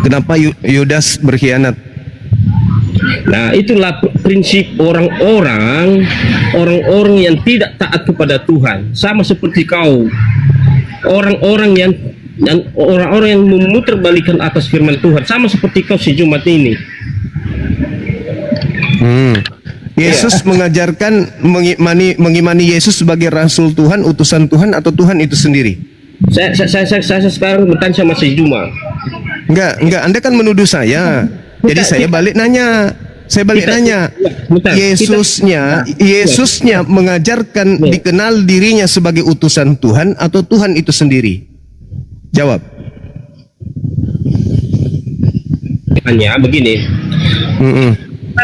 kenapa Yudas berkhianat? Nah, itulah prinsip orang-orang yang tidak taat kepada Tuhan, sama seperti kau. Orang-orang yang memutarbalikkan atas firman Tuhan, sama seperti kau si Jumat ini. Yesus mengajarkan mengimani Yesus sebagai rasul Tuhan, utusan Tuhan, atau Tuhan itu sendiri? Saya sekarang bertanya sama si Juma. Enggak, Anda kan menuduh saya. Jadi saya balik nanya. Bentar, Yesusnya mengajarkan dikenal dirinya sebagai utusan Tuhan atau Tuhan itu sendiri? Jawab. Hanya begini.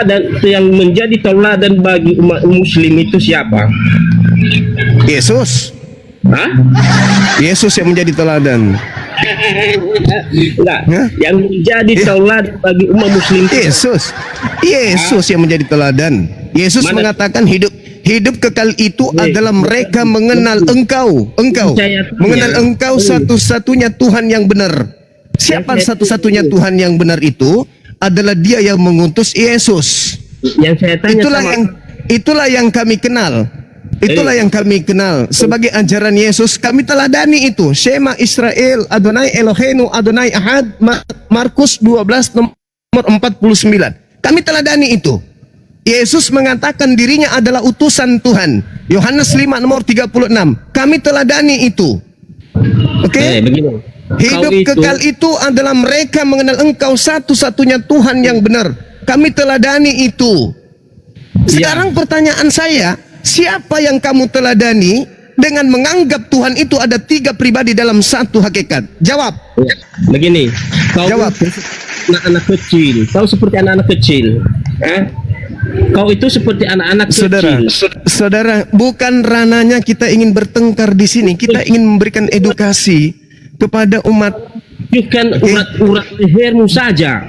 Dan yang menjadi tauladan bagi umat muslim itu siapa? Yesus. Hah? Yesus yang menjadi teladan. Enggak. Yang menjadi tauladan bagi umat muslim itu Yesus yang menjadi teladan. Yesus mengatakan hidup kekal itu adalah mereka mengenal engkau mengenal engkau satu-satunya Tuhan yang benar. Siapa satu-satunya Tuhan yang benar itu? Adalah Dia yang mengutus Yesus. Yang saya tanya itulah yang kami kenal. Itulah yang kami kenal sebagai ajaran Yesus. Kami teladani itu. Shema Israel, Adonai Eloheinu, Adonai Ahad. Markus 12 nomor Mazmur 49. Kami teladani itu. Yesus mengatakan dirinya adalah utusan Tuhan. Yohanes 5 nomor 36. Kami teladani itu. Oke? Begini. Hidup Kau itu- kekal itu adalah mereka mengenal Engkau satu-satunya Tuhan yang benar. Kami teladani itu. Sekarang pertanyaan saya, siapa yang kamu teladani dengan menganggap Tuhan itu ada 3 pribadi dalam satu hakikat? Jawab. Ya, begini, kau Jawab. anak-anak kecil, kau seperti anak-anak kecil, kau itu seperti anak-anak Saudara, kecil. saudara, bukan rananya kita ingin bertengkar di sini. Kita ingin memberikan edukasi kepada umat. Bukan urat-urat lehermu saja.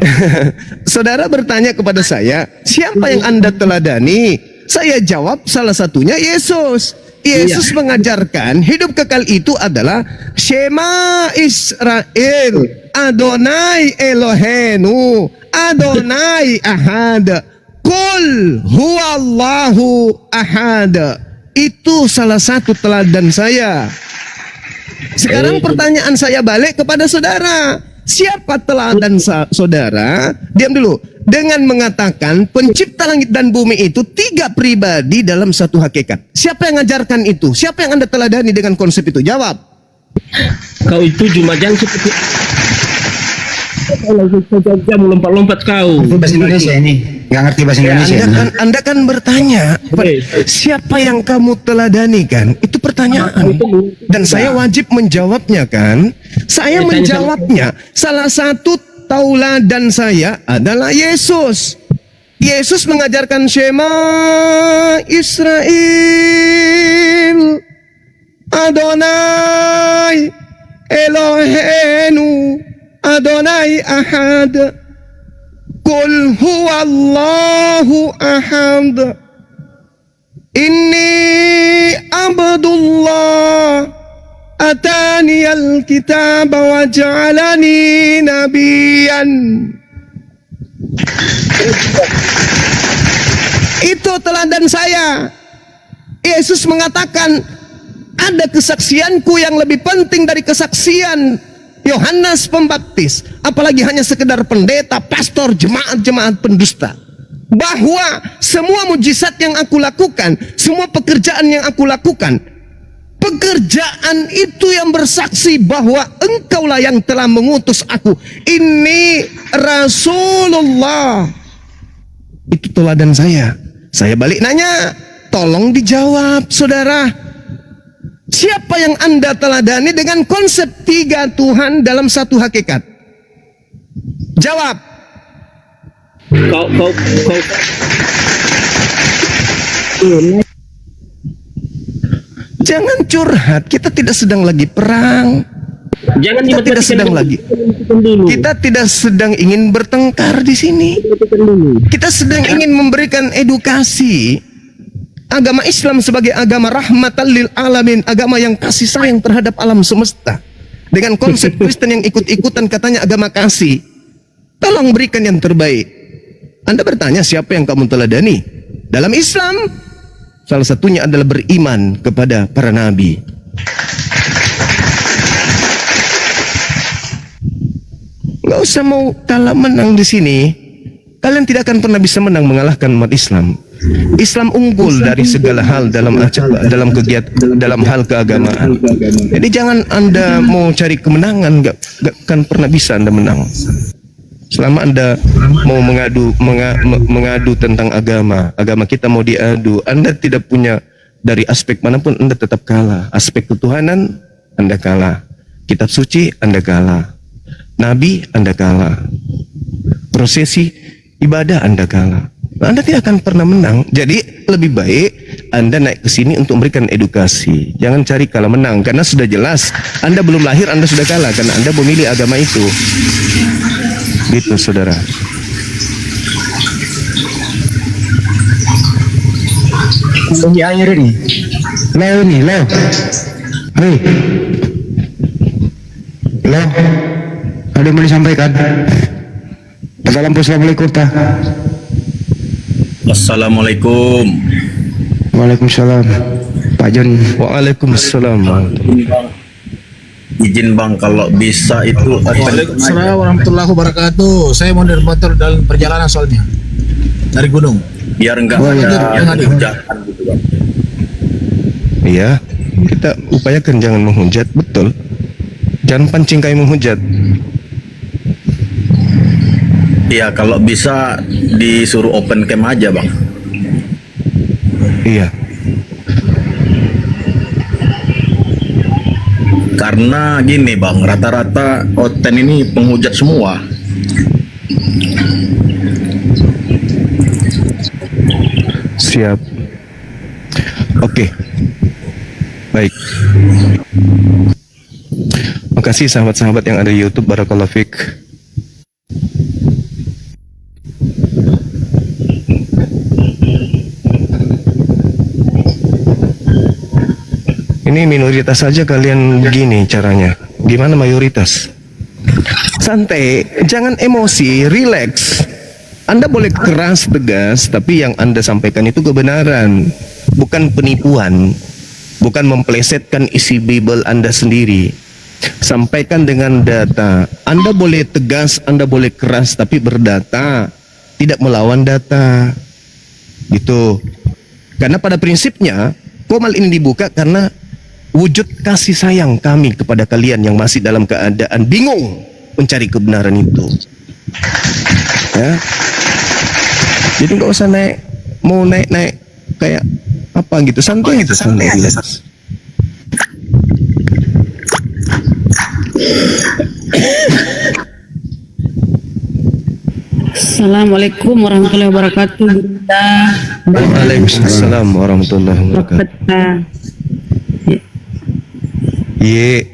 Saudara bertanya kepada saya, siapa yang Anda teladani? Saya jawab, salah satunya Yesus. Yesus mengajarkan hidup kekal itu adalah Shema Israel, Adonai Elohenu, Adonai Ahad, Kul huwallahu ahad. Itu salah satu teladan saya. Sekarang pertanyaan saya balik kepada saudara. Siapa teladan saudara? Diam dulu. Dengan mengatakan pencipta langit dan bumi itu 3 pribadi dalam satu hakikat. Siapa yang mengajarkan itu? Siapa yang Anda teladani dengan konsep itu? Jawab. Kau itu Jumajang seperti kau lompat-lompat kau. Itu bahasa Indonesia ini. Nggak ngerti bahasa Indonesia. Anda kan bertanya, siapa yang kamu teladani kan? Itu pertanyaan. Dan saya wajib menjawabnya kan? Saya menjawabnya. Salah satu tauladan saya adalah Yesus. Yesus mengajarkan Shema Israel, Adonai Elohenu, Adonai Ahad, Qul huwallahu ahad. Inni abdullah atani alkitab wa ja'alani nabiyan. Itu teladan saya. Yesus mengatakan ada kesaksianku yang lebih penting dari kesaksian Yohanes Pembaptis, apalagi hanya sekedar pendeta, pastor, jemaat-jemaat pendusta. Bahwa semua mujizat yang aku lakukan, semua pekerjaan yang aku lakukan, pekerjaan itu yang bersaksi bahwa engkaulah yang telah mengutus aku. Ini Rasulullah. Itu teladan saya. Saya balik nanya, tolong dijawab saudara. Siapa yang Anda teladani dengan konsep 3 Tuhan dalam satu hakikat? Jawab. Kau Jangan curhat. Kita tidak sedang lagi perang. jangan Kita tidak sedang lagi. Kita tidak sedang ingin bertengkar di sini. Kita sedang ingin memberikan edukasi. Agama Islam sebagai agama rahmatan lil alamin, agama yang kasih sayang terhadap alam semesta. Dengan konsep Kristen yang ikut-ikutan katanya agama kasih. Tolong berikan yang terbaik. Anda bertanya siapa yang kamu teladani? Dalam Islam, salah satunya adalah beriman kepada para nabi. Gak usah mau kalah menang di sini. Kalian tidak akan pernah bisa menang mengalahkan umat Islam. Islam unggul dari segala hal dalam kegiatan, dalam hal keagamaan. Jadi jangan Anda mau cari kemenangan, gak akan pernah bisa Anda menang. Selama Anda mau mengadu tentang agama kita mau diadu, Anda tidak punya dari aspek manapun, Anda tetap kalah. Aspek ketuhanan, Anda kalah. Kitab suci, Anda kalah. Nabi, Anda kalah. Prosesi ibadah, Anda kalah. Anda tidak akan pernah menang. Jadi lebih baik Anda naik ke sini untuk memberikan edukasi. Jangan cari kalah menang, karena sudah jelas Anda belum lahir Anda sudah kalah karena Anda memilih agama itu. Gitu saudara. Di air ini. Lo ini, lo. Hei. Lo. Ada yang mau disampaikan? Assalamualaikum. Assalamualaikum. Waalaikumsalam. Pak John. Waalaikumsalam. Izin Bang, kalau bisa itu Waalaikumsalam warahmatullahi wabarakatuh. Saya moderator dalam perjalanan soalnya dari gunung. biar enggak ada hujatan gitu Bang. Iya, kita upayakan jangan menghujat, betul. Jangan pancing kayak menghujat. Iya, kalau bisa disuruh open cam aja Bang. Iya. Karena gini Bang, rata-rata oten ini penghujat semua. Siap. Oke. Baik. Makasih sahabat-sahabat yang ada di YouTube. Barakallahu fiik. Ini minoritas saja kalian begini caranya. Gimana mayoritas? Santai, jangan emosi, relax. Anda boleh keras, tegas, tapi yang Anda sampaikan itu kebenaran, bukan penipuan, bukan memplesetkan isi Bible Anda sendiri. Sampaikan dengan data. Anda boleh tegas, Anda boleh keras, tapi berdata, tidak melawan data. Gitu. Karena pada prinsipnya, Komal ini dibuka karena wujud kasih sayang kami kepada kalian yang masih dalam keadaan bingung mencari kebenaran itu. Ya. Jadi nggak usah mau naik kayak apa gitu, santai gitu, santai relax. Assalamualaikum warahmatullahi wabarakatuh. Waalaikumsalam warahmatullahi wabarakatuh. Ye.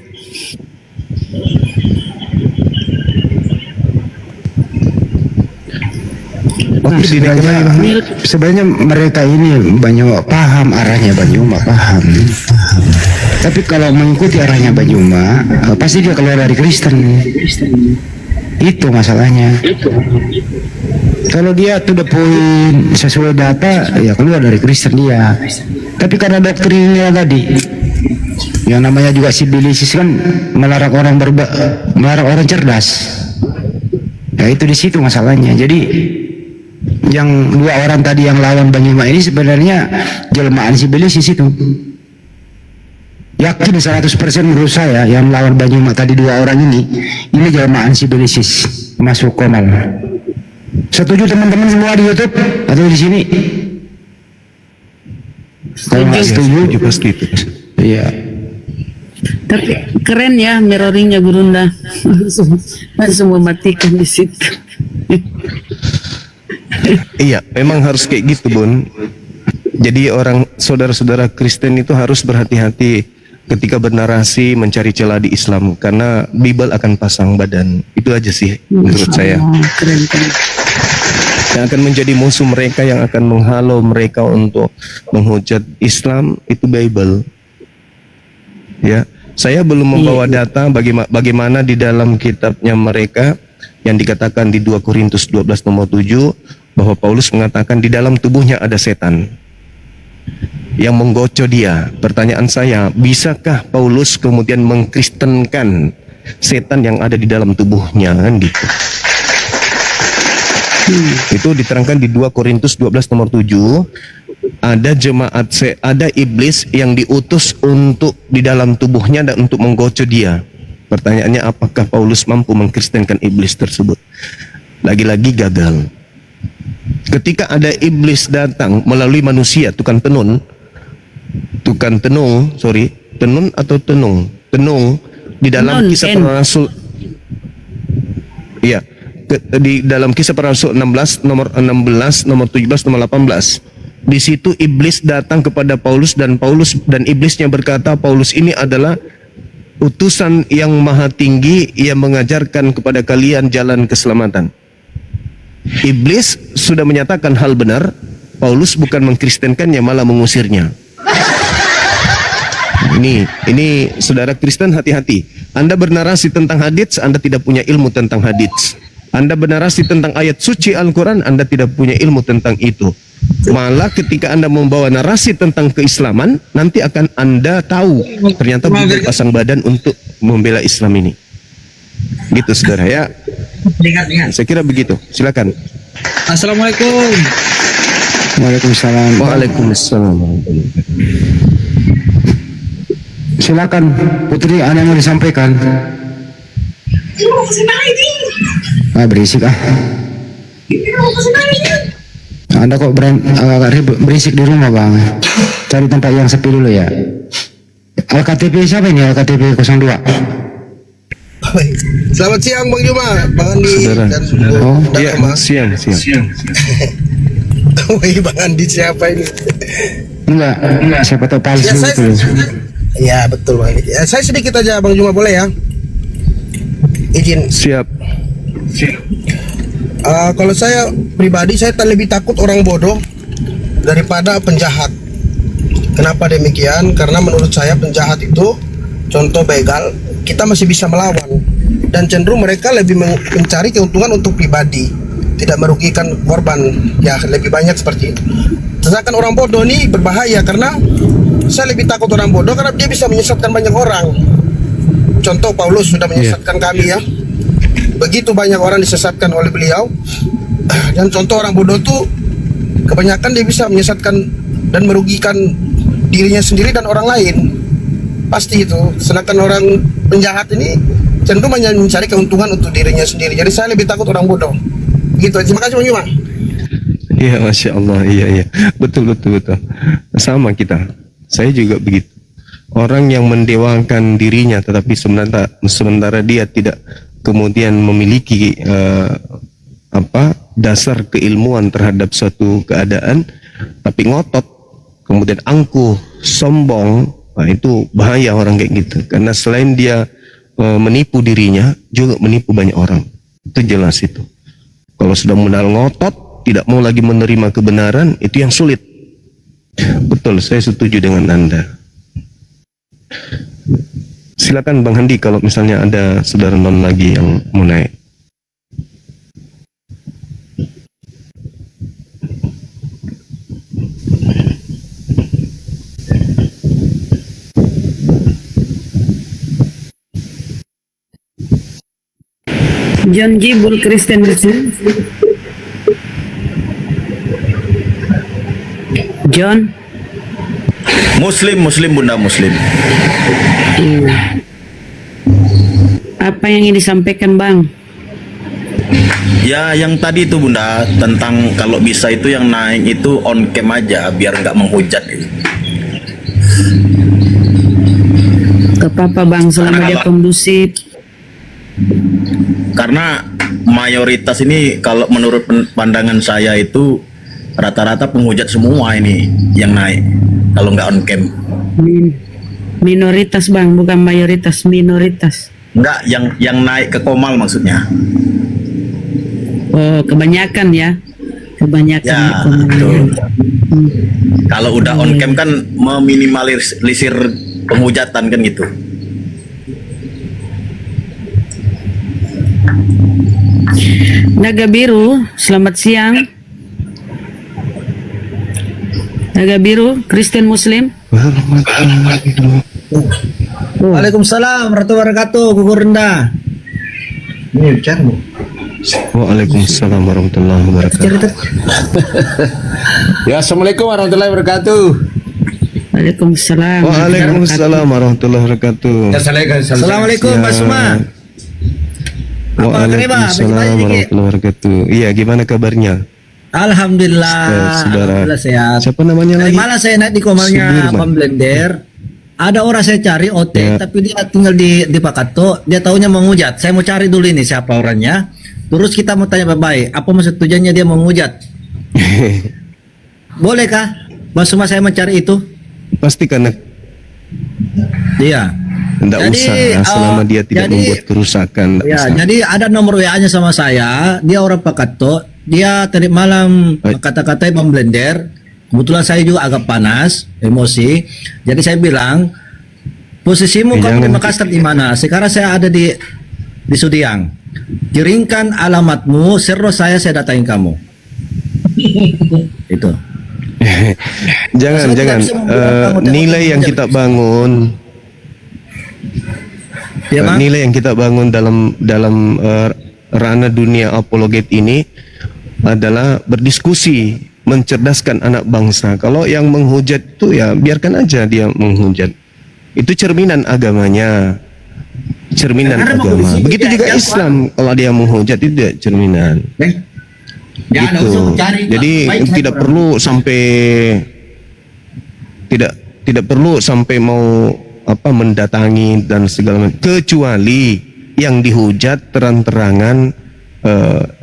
Nah, sebenarnya mereka ini banyak paham arahnya Banyuma, paham. Tapi kalau mengikuti arahnya Banyuma, pasti dia keluar dari Kristen. Itu masalahnya. Kalau dia to the point sesuai data, ya keluar dari Kristen dia. Tapi karena doktrinnya tadi, yang namanya juga sibilisis kan melarang orang cerdas. Ya itu di situ masalahnya. Jadi yang dua orang tadi yang lawan Banyuma ini sebenarnya jelmaan sibilisis itu. Yakin 100% menurut saya yang lawan Banyuma tadi dua orang ini jelmaan sibilisis masuk Komal. Setuju teman-teman semua di YouTube atau di sini? Kalau nggak setuju pasti itu. Iya. Tapi keren ya mirroringnya Gurunda. Langsung mematikan di situ. Iya, memang harus kayak gitu, Bun. Jadi orang saudara-saudara Kristen itu harus berhati-hati ketika bernarasi mencari celah di Islam, karena Bible akan pasang badan. Itu aja sih menurut saya. Keren. Yang akan menjadi musuh mereka, yang akan menghalau mereka untuk menghujat Islam, itu Bible. Ya, saya belum membawa data bagaimana di dalam kitabnya mereka yang dikatakan di 2 Korintus 12 nomor 7 bahwa Paulus mengatakan di dalam tubuhnya ada setan yang menggocoh dia. Pertanyaan saya, bisakah Paulus kemudian mengkristenkan setan yang ada di dalam tubuhnya, kan gitu. Itu diterangkan di 2 Korintus 12 nomor 7. Ada ada iblis yang diutus untuk di dalam tubuhnya dan untuk menggocoh dia. Pertanyaannya, apakah Paulus mampu mengkristenkan iblis tersebut? Lagi-lagi gagal. Ketika ada iblis datang melalui manusia, tenung di dalam kisah para rasul. Iya, di dalam kisah para rasul 16 nomor 17 nomor 18. Di situ iblis datang kepada Paulus dan iblisnya berkata, Paulus ini adalah utusan yang maha tinggi yang mengajarkan kepada kalian jalan keselamatan. Iblis sudah menyatakan hal benar, Paulus bukan mengkristenkannya, malah mengusirnya. Ini saudara Kristen, hati-hati. Anda bernarasi tentang hadits, Anda tidak punya ilmu tentang hadits. Anda bernarasi tentang ayat suci Al-Quran, Anda tidak punya ilmu tentang itu. Malah ketika Anda membawa narasi tentang keislaman, nanti akan Anda tahu ternyata Bible pasang badan untuk membela Islam ini. Gitu saudara ya. Saya kira begitu. Silakan. Assalamualaikum. Waalaikumsalam. Waalaikumsalam. Silakan Putri, ada yang mau disampaikan? Berisik ah. Anda kok agak berisik di rumah bang. Cari tempat yang sepi dulu ya. LKTP siapa ini? LKTP 02. Selamat siang Bang Juma, Bang Andi Saudara. dan Oh, Iya, siang. Wih, Bang Andi siapa ini? Enggak, siapa tahu palsu Ya, gitu. Ya betul Bang Andi. Ya, saya sedikit aja Bang Juma boleh ya? Izin. Siap. Kalau saya pribadi saya lebih takut orang bodoh daripada penjahat. Kenapa demikian? Karena menurut saya penjahat itu contoh begal, kita masih bisa melawan dan cenderung mereka lebih mencari keuntungan untuk pribadi, tidak merugikan korban. Ya lebih banyak seperti itu. Sedangkan orang bodoh ini berbahaya karena saya lebih takut orang bodoh karena dia bisa menyesatkan banyak orang. Contoh Paulus sudah menyesatkan kami ya. Begitu banyak orang disesatkan oleh beliau. Dan contoh orang bodoh tuh kebanyakan dia bisa menyesatkan dan merugikan dirinya sendiri dan orang lain. Pasti itu. Sedangkan orang penjahat ini cenderung hanya mencari keuntungan untuk dirinya sendiri. Jadi saya lebih takut orang bodoh. Gitu. Terima kasih Bang Yuma. Iya, Masya Allah. Iya. Betul. Sama kita. Saya juga begitu. Orang yang mendewakan dirinya tetapi sementara dia tidak kemudian memiliki dasar keilmuan terhadap suatu keadaan, tapi ngotot, kemudian angkuh, sombong, itu bahaya orang kayak gitu. Karena selain dia menipu dirinya, juga menipu banyak orang. Itu jelas itu. Kalau sudah modal ngotot, tidak mau lagi menerima kebenaran, itu yang sulit. Betul, saya setuju dengan Anda. Silakan Bang Handi kalau misalnya ada saudara non lagi yang mau naik. John Jibul Kristen Muslim. John. Muslim Bunda, Muslim. Apa yang ingin disampaikan Bang? Ya yang tadi itu Bunda, tentang kalau bisa itu yang naik itu on cam aja biar nggak menghujat gitu. Ke Bang selama dia kondusif. Karena mayoritas ini kalau menurut pandangan saya itu rata-rata penghujat semua ini yang naik kalau nggak on cam. Minoritas Bang, bukan mayoritas, minoritas. Enggak, yang naik ke Komal maksudnya. Oh, kebanyakan ya. Kebanyakan Ya, di Komal. betul. Kalau udah on cam kan meminimalisir penghujatan kan gitu. Naga Biru, selamat siang. Naga Biru, Kristen Muslim. Waalaikumsalam warahmatullahi wabarakatuh. Gugur rendah. Waalaikumsalam warahmatullahi wabarakatuh. Ya, Assalamualaikum warahmatullahi wabarakatuh. Waalaikumsalam. Waalaikumsalam warahmatullahi wabarakatuh. Assalamualaikum Pak Suma. Waalaikumsalam warahmatullahi wabarakatuh. Iya, gimana kabarnya? Alhamdulillah. Saudara. Alhamdulillah sehat. Siapa namanya Dari lagi? malah saya naik di komalnya Sudirman. Bang Blender. Ada orang saya cari OT, Ya. tapi dia tinggal di Pakato. Dia taunya menghujat. Saya mau cari dulu ini siapa orangnya. Terus kita mau tanya baik-baik. Apa maksud tujuannya dia menghujat? Bolehkah? Mas Suma saya mencari itu. Pasti karena Iya. tidak Jadi, usah selama dia tidak jadi- membuat kerusakan. Tidak Ya, usah. jadi ada nomor WA-nya sama saya. Dia orang Pakato. Dia tadi malam Baik. kata-katanya Bang Blender. Kebetulan saya juga agak panas, emosi. Jadi saya bilang, posisimu kamu di Jangan. Makassar di mana? Sekarang saya ada di Sudiang. Kirimkan alamatmu, serro saya datangin kamu. Itu. Jangan, Saya tidak jangan. bisa membiarkan kamu tengok Nilai yang tidak kita bisa. bangun, Ya, Bang. nilai yang kita bangun dalam ranah dunia apologet ini adalah berdiskusi, mencerdaskan anak bangsa. Kalau yang menghujat itu ya biarkan aja dia menghujat. Itu cerminan agamanya. Cerminan Karena mau agama. kondisi Begitu dia juga jauh, Islam, kalau dia menghujat itu dia cerminan. Jangan Gitu. usah cari. Jadi Baik, tidak saya perlu sampai tidak perlu sampai mau mendatangi dan segala macam, kecuali yang dihujat terang-terangan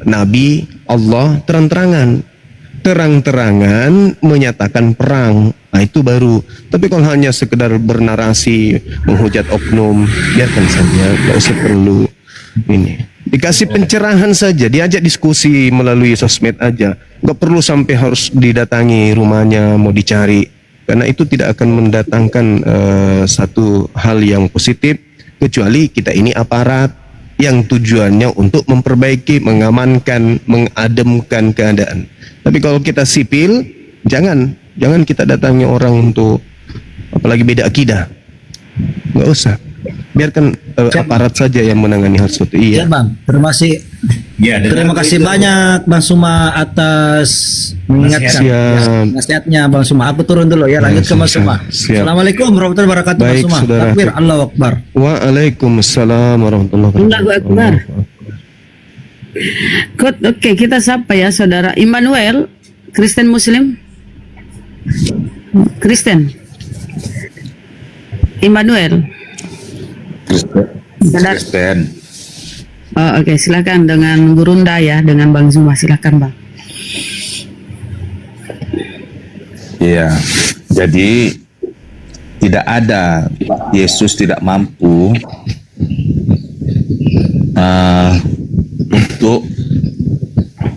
Nabi Allah terang-terangan menyatakan perang. Nah, itu baru. Tapi kalau hanya sekedar bernarasi menghujat oknum, biarkan saja, nggak usah perlu ini. Dikasih pencerahan saja, diajak diskusi melalui sosmed aja, nggak perlu sampai harus didatangi rumahnya mau dicari, karena itu tidak akan mendatangkan satu hal yang positif, kecuali kita ini aparat yang tujuannya untuk memperbaiki, mengamankan, mengademkan keadaan. Tapi kalau kita sipil, jangan kita datangi orang untuk apalagi beda akidah, nggak usah. Biarkan aparat saja yang menangani hal seperti itu. Ya Bang, terima kasih. Ya, Terima kasih banyak Bang Suma atas mengingatkan Siap. nasihatnya Bang Suma. Aku turun dulu ya, lanjut ke Bang Suma. Siap. Assalamualaikum warahmatullahi wabarakatuh Bang Baik, Suma. saudara. Takbir, Allahu Akbar. Waalaikumsalam warahmatullahi Allahu Akbar. Oke, kita sapa ya saudara Immanuel, Kristen Muslim. Kristen. Immanuel. Saudara. Oh, oke, silakan dengan Gurunda ya, dengan Bang Zuma, silakan Bang. Iya, jadi tidak ada, Yesus tidak mampu untuk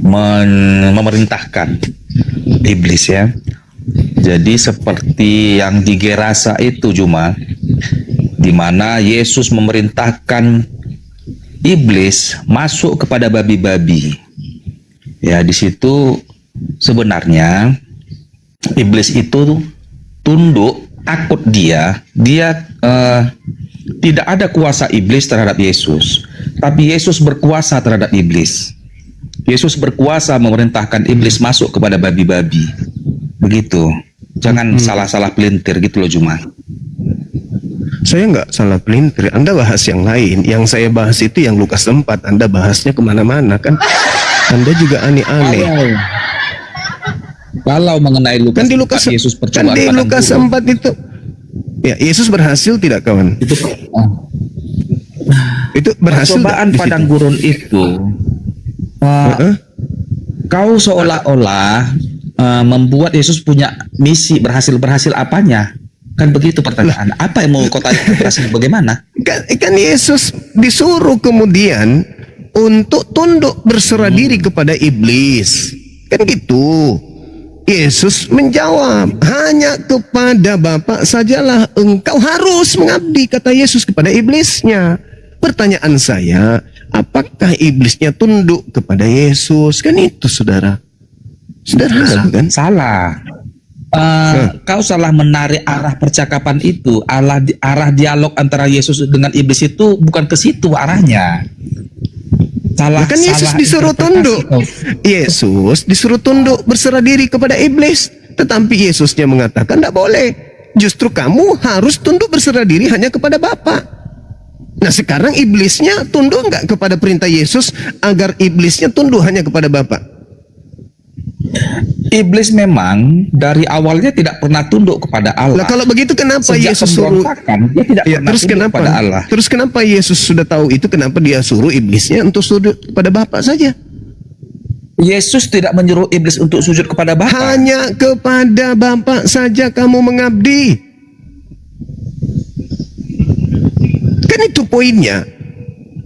memerintahkan iblis ya. Jadi seperti yang di Gerasa itu cuma di mana Yesus memerintahkan iblis masuk kepada babi-babi. Ya, di situ sebenarnya iblis itu tunduk, takut dia tidak ada kuasa iblis terhadap Yesus, tapi Yesus berkuasa terhadap iblis. Yesus berkuasa memerintahkan iblis masuk kepada babi-babi. Begitu. Jangan salah-salah pelintir gitu loh Juma. Saya nggak salah pelintir, Anda bahas yang lain. Yang saya bahas itu yang Lukas 4, Anda bahasnya kemana-mana kan. Anda juga aneh-aneh. Kalau mengenai Lukas, Kan di Lukas, 4, Yesus kan percobaan di padang Lukas gurun. 4 itu, ya Yesus berhasil tidak kawan? Itu berhasil Percobaan di padang situ? gurun itu kau seolah-olah membuat Yesus punya misi, berhasil apanya? Kan begitu pertanyaan. Apa yang mau kau tanya, berhasil bagaimana? Kan Yesus disuruh kemudian untuk tunduk berserah diri kepada iblis. Kan gitu. Yesus menjawab, hanya kepada Bapa sajalah engkau harus mengabdi, kata Yesus kepada iblisnya. Pertanyaan saya, apakah iblisnya tunduk kepada Yesus? Kan itu saudara. Sederhana kan? Salah. Kau salah menarik arah percakapan itu. Arah dialog antara Yesus dengan iblis itu bukan ke situ arahnya. Salah. Kan Yesus salah disuruh interpretasi tunduk. kau. Yesus disuruh tunduk berserah diri kepada iblis. Tetapi Yesusnya mengatakan tidak boleh. Justru kamu harus tunduk berserah diri hanya kepada Bapa. Nah sekarang iblisnya tunduk enggak kepada perintah Yesus agar iblisnya tunduk hanya kepada Bapa? Iblis memang dari awalnya tidak pernah tunduk kepada Allah. Nah kalau begitu kenapa Sejak Yesus suruh? pemberontakan, dia tidak Ya, pernah terus tunduk kenapa? kepada Allah. Terus kenapa Yesus sudah tahu itu? Kenapa dia suruh iblisnya untuk sujud kepada Bapa saja? Yesus tidak menyuruh iblis untuk sujud kepada Bapa. Hanya kepada Bapa saja kamu mengabdi. Kan itu poinnya.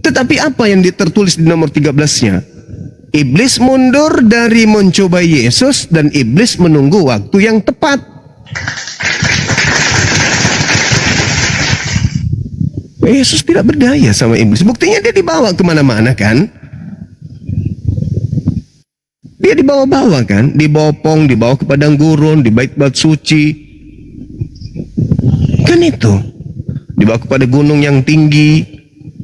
Tetapi apa yang tertulis di nomor 13-nya? Iblis mundur dari mencoba Yesus dan iblis menunggu waktu yang tepat. Yesus tidak berdaya sama iblis. Buktinya dia dibawa kemana-mana kan? Dia dibawa-bawa kan? Dibopong, dibawa ke padang gurun, di bait-bait suci. Kan itu. Dibawa kepada gunung yang tinggi.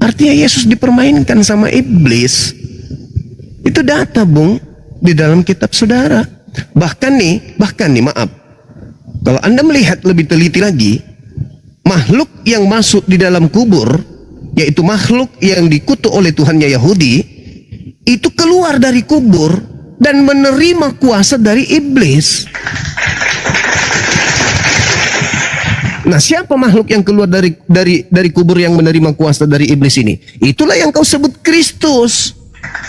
Artinya Yesus dipermainkan sama iblis. Itu data, Bung, di dalam kitab saudara. Bahkan nih maaf, kalau Anda melihat lebih teliti lagi, makhluk yang masuk di dalam kubur, yaitu makhluk yang dikutuk oleh Tuhannya Yahudi, itu keluar dari kubur dan menerima kuasa dari iblis. Nah, siapa makhluk yang keluar dari kubur yang menerima kuasa dari iblis ini? Itulah yang kau sebut Kristus.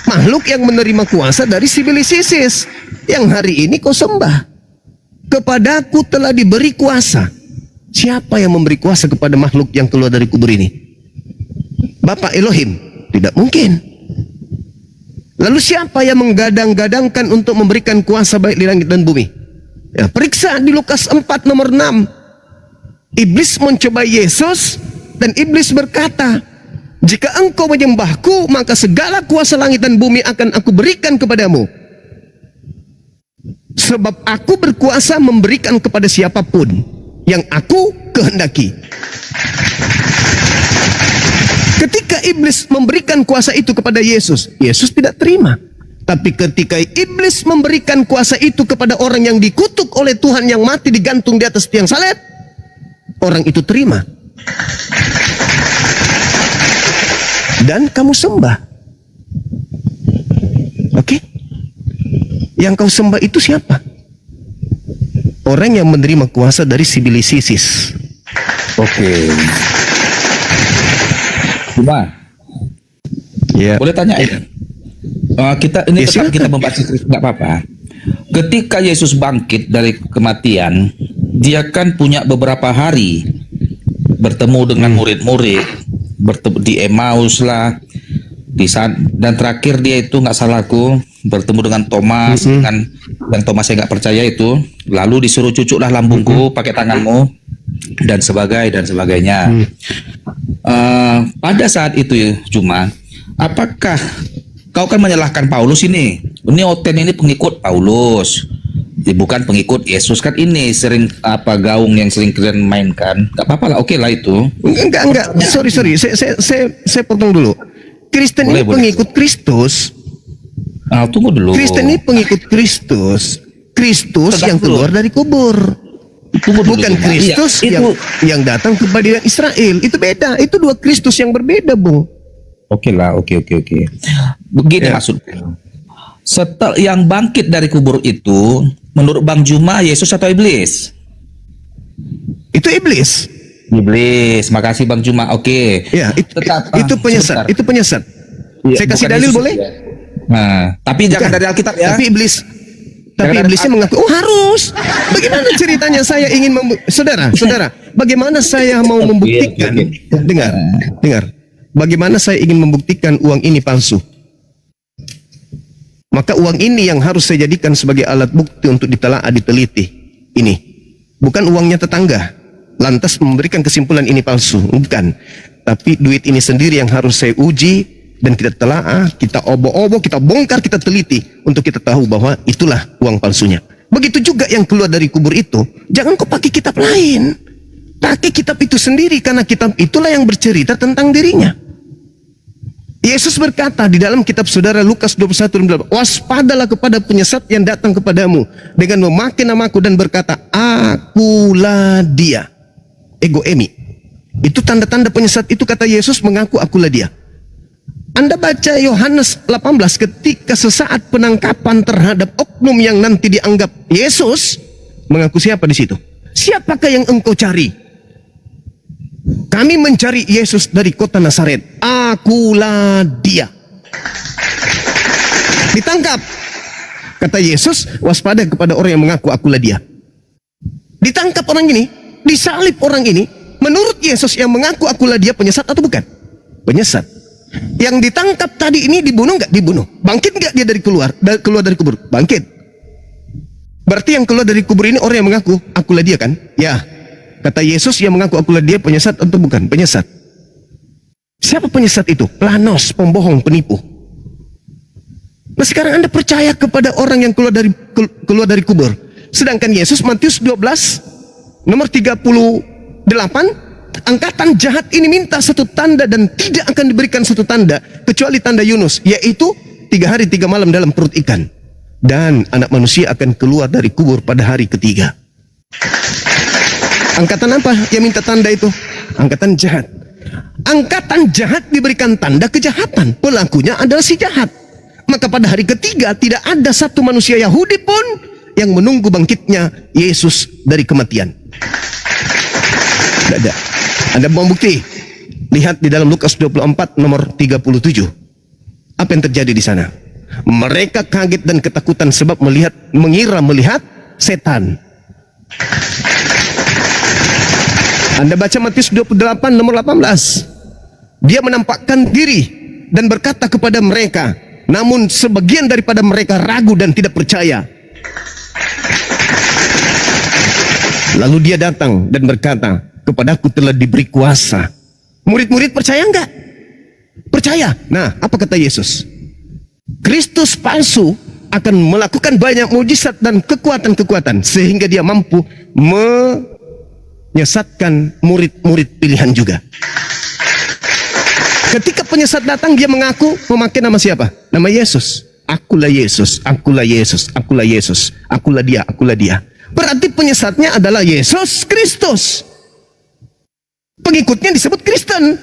Makhluk yang menerima kuasa dari Sibilis Isis yang hari ini kau sembah. Kepadaku telah diberi kuasa. Siapa yang memberi kuasa kepada makhluk yang keluar dari kubur ini? Bapa Elohim? Tidak mungkin. Lalu siapa yang menggadang-gadangkan untuk memberikan kuasa baik di langit dan bumi? Ya, periksa di Lukas 4 nomor 6. Iblis mencoba Yesus dan iblis berkata, jika engkau menyembahku, maka segala kuasa langit dan bumi akan aku berikan kepadamu. Sebab aku berkuasa memberikan kepada siapapun yang aku kehendaki. Ketika iblis memberikan kuasa itu kepada Yesus, Yesus tidak terima. Tapi ketika iblis memberikan kuasa itu kepada orang yang dikutuk oleh Tuhan yang mati digantung di atas tiang salib, orang itu terima. Dan kamu sembah. Oke? Yang kau sembah itu siapa? Orang yang menerima kuasa dari Sibilis Isis. Oke. Cuma, Ya. boleh tanya ya? Kita ini Ya, tetap silakan. kita membaca cerita, nggak apa-apa. Ketika Yesus bangkit dari kematian, dia kan punya beberapa hari bertemu dengan murid-murid, bertemu di Emmaus lah, dan terakhir dia itu nggak salahku bertemu dengan Thomas, dengan yang Thomas yang nggak percaya itu, lalu disuruh cucuklah lambungku pakai tanganmu dan sebagainya. Pada saat itu cuma, apakah kau kan menyalahkan Paulus ini? Ini Oten ini pengikut Paulus, bukan pengikut Yesus kan, ini sering gaung yang sering kalian mainkan. Gak apa-apa lah, oke lah itu. Enggak. Sorry. Saya potong dulu. Kristen ini Boleh. pengikut Kristus. Tunggu dulu. Kristen ini pengikut Kristus. Kristus Tegak yang dulu. keluar dari kubur. Tunggu dulu, Bukan Cuma. Kristus Iya, itu. yang datang ke padilan Israel. Itu beda. Itu dua Kristus yang berbeda, Bung. Oke lah, oke. Begini maksudku. Setelah yang bangkit dari kubur itu, menurut Bang Juma, Yesus atau iblis? Itu iblis. Iblis. Makasih Bang Juma. Oke. Ya, itu penyesat. sebentar. Itu penyesat. Iya, Saya kasih bukan dalil Yesus, boleh? ya. Nah, tapi jangan Bukan. dari Alkitab ya. Tapi Jangan iblisnya dari- mengaku, oh harus. Bagaimana ceritanya saya ingin saudara, bagaimana saya mau membuktikan? Oke. Dengar. Bagaimana saya ingin membuktikan uang ini palsu? Maka uang ini yang harus saya jadikan sebagai alat bukti untuk ditelaah, diteliti. Ini bukan uangnya tetangga. Lantas memberikan kesimpulan ini palsu, bukan. Tapi duit ini sendiri yang harus saya uji dan kita telaah, kita obok-obok, kita bongkar, kita teliti untuk kita tahu bahwa itulah uang palsunya. Begitu juga yang keluar dari kubur itu, jangan kau pakai kitab lain. Pakai kitab itu sendiri, karena kitab itulah yang bercerita tentang dirinya. Yesus berkata di dalam kitab saudara Lukas 21:8, waspadalah kepada penyesat yang datang kepadamu dengan memakai namaku dan berkata, akulah dia. Ego emi. Itu tanda-tanda penyesat itu, kata Yesus, mengaku akulah dia. Anda baca Yohanes 18 ketika sesaat penangkapan terhadap oknum yang nanti dianggap Yesus, mengaku siapa di situ? Siapakah yang engkau cari? Kami mencari Yesus dari kota Nazaret. Akulah dia. Ditangkap. Kata Yesus, waspada kepada orang yang mengaku akulah dia. Ditangkap orang ini, disalib orang ini. Menurut Yesus yang mengaku akulah dia penyesat atau bukan? Penyesat. Yang ditangkap tadi ini dibunuh nggak? Dibunuh. Bangkit nggak dia dari keluar dari kubur? Bangkit. Berarti yang keluar dari kubur ini orang yang mengaku akulah dia kan? Ya. Kata Yesus yang mengaku akulah dia penyesat atau bukan? Penyesat. Siapa penyesat itu? Planos, pembohong, penipu. Nah sekarang Anda percaya kepada orang yang keluar dari kubur. Sedangkan Yesus Matius 12 nomor 38 angkatan jahat ini minta satu tanda dan tidak akan diberikan satu tanda kecuali tanda Yunus, yaitu 3 hari 3 malam dalam perut ikan. Dan anak manusia akan keluar dari kubur pada hari ketiga. Angkatan apa yang minta tanda itu? Angkatan jahat. Angkatan jahat diberikan tanda kejahatan. Pelakunya adalah si jahat. Maka pada hari ketiga tidak ada satu manusia Yahudi pun yang menunggu bangkitnya Yesus dari kematian. Tidak ada. Anda mau bukti? Lihat di dalam Lukas 24 nomor 37. Apa yang terjadi di sana? Mereka kaget dan ketakutan sebab mengira melihat setan. Anda baca Matius 28 nomor 18. Dia menampakkan diri dan berkata kepada mereka, namun sebagian daripada mereka ragu dan tidak percaya. Lalu dia datang dan berkata, kepadaku telah diberi kuasa. Murid-murid percaya enggak? Percaya. Nah, apa kata Yesus? Kristus palsu akan melakukan banyak mujizat dan kekuatan-kekuatan sehingga dia mampu menyesatkan murid-murid pilihan juga. Ketika penyesat datang, dia mengaku memakai nama siapa? Nama Yesus. Akulah Yesus, akulah Yesus, akulah Yesus, akulah dia, akulah dia. Berarti penyesatnya adalah Yesus Kristus. Pengikutnya disebut Kristen.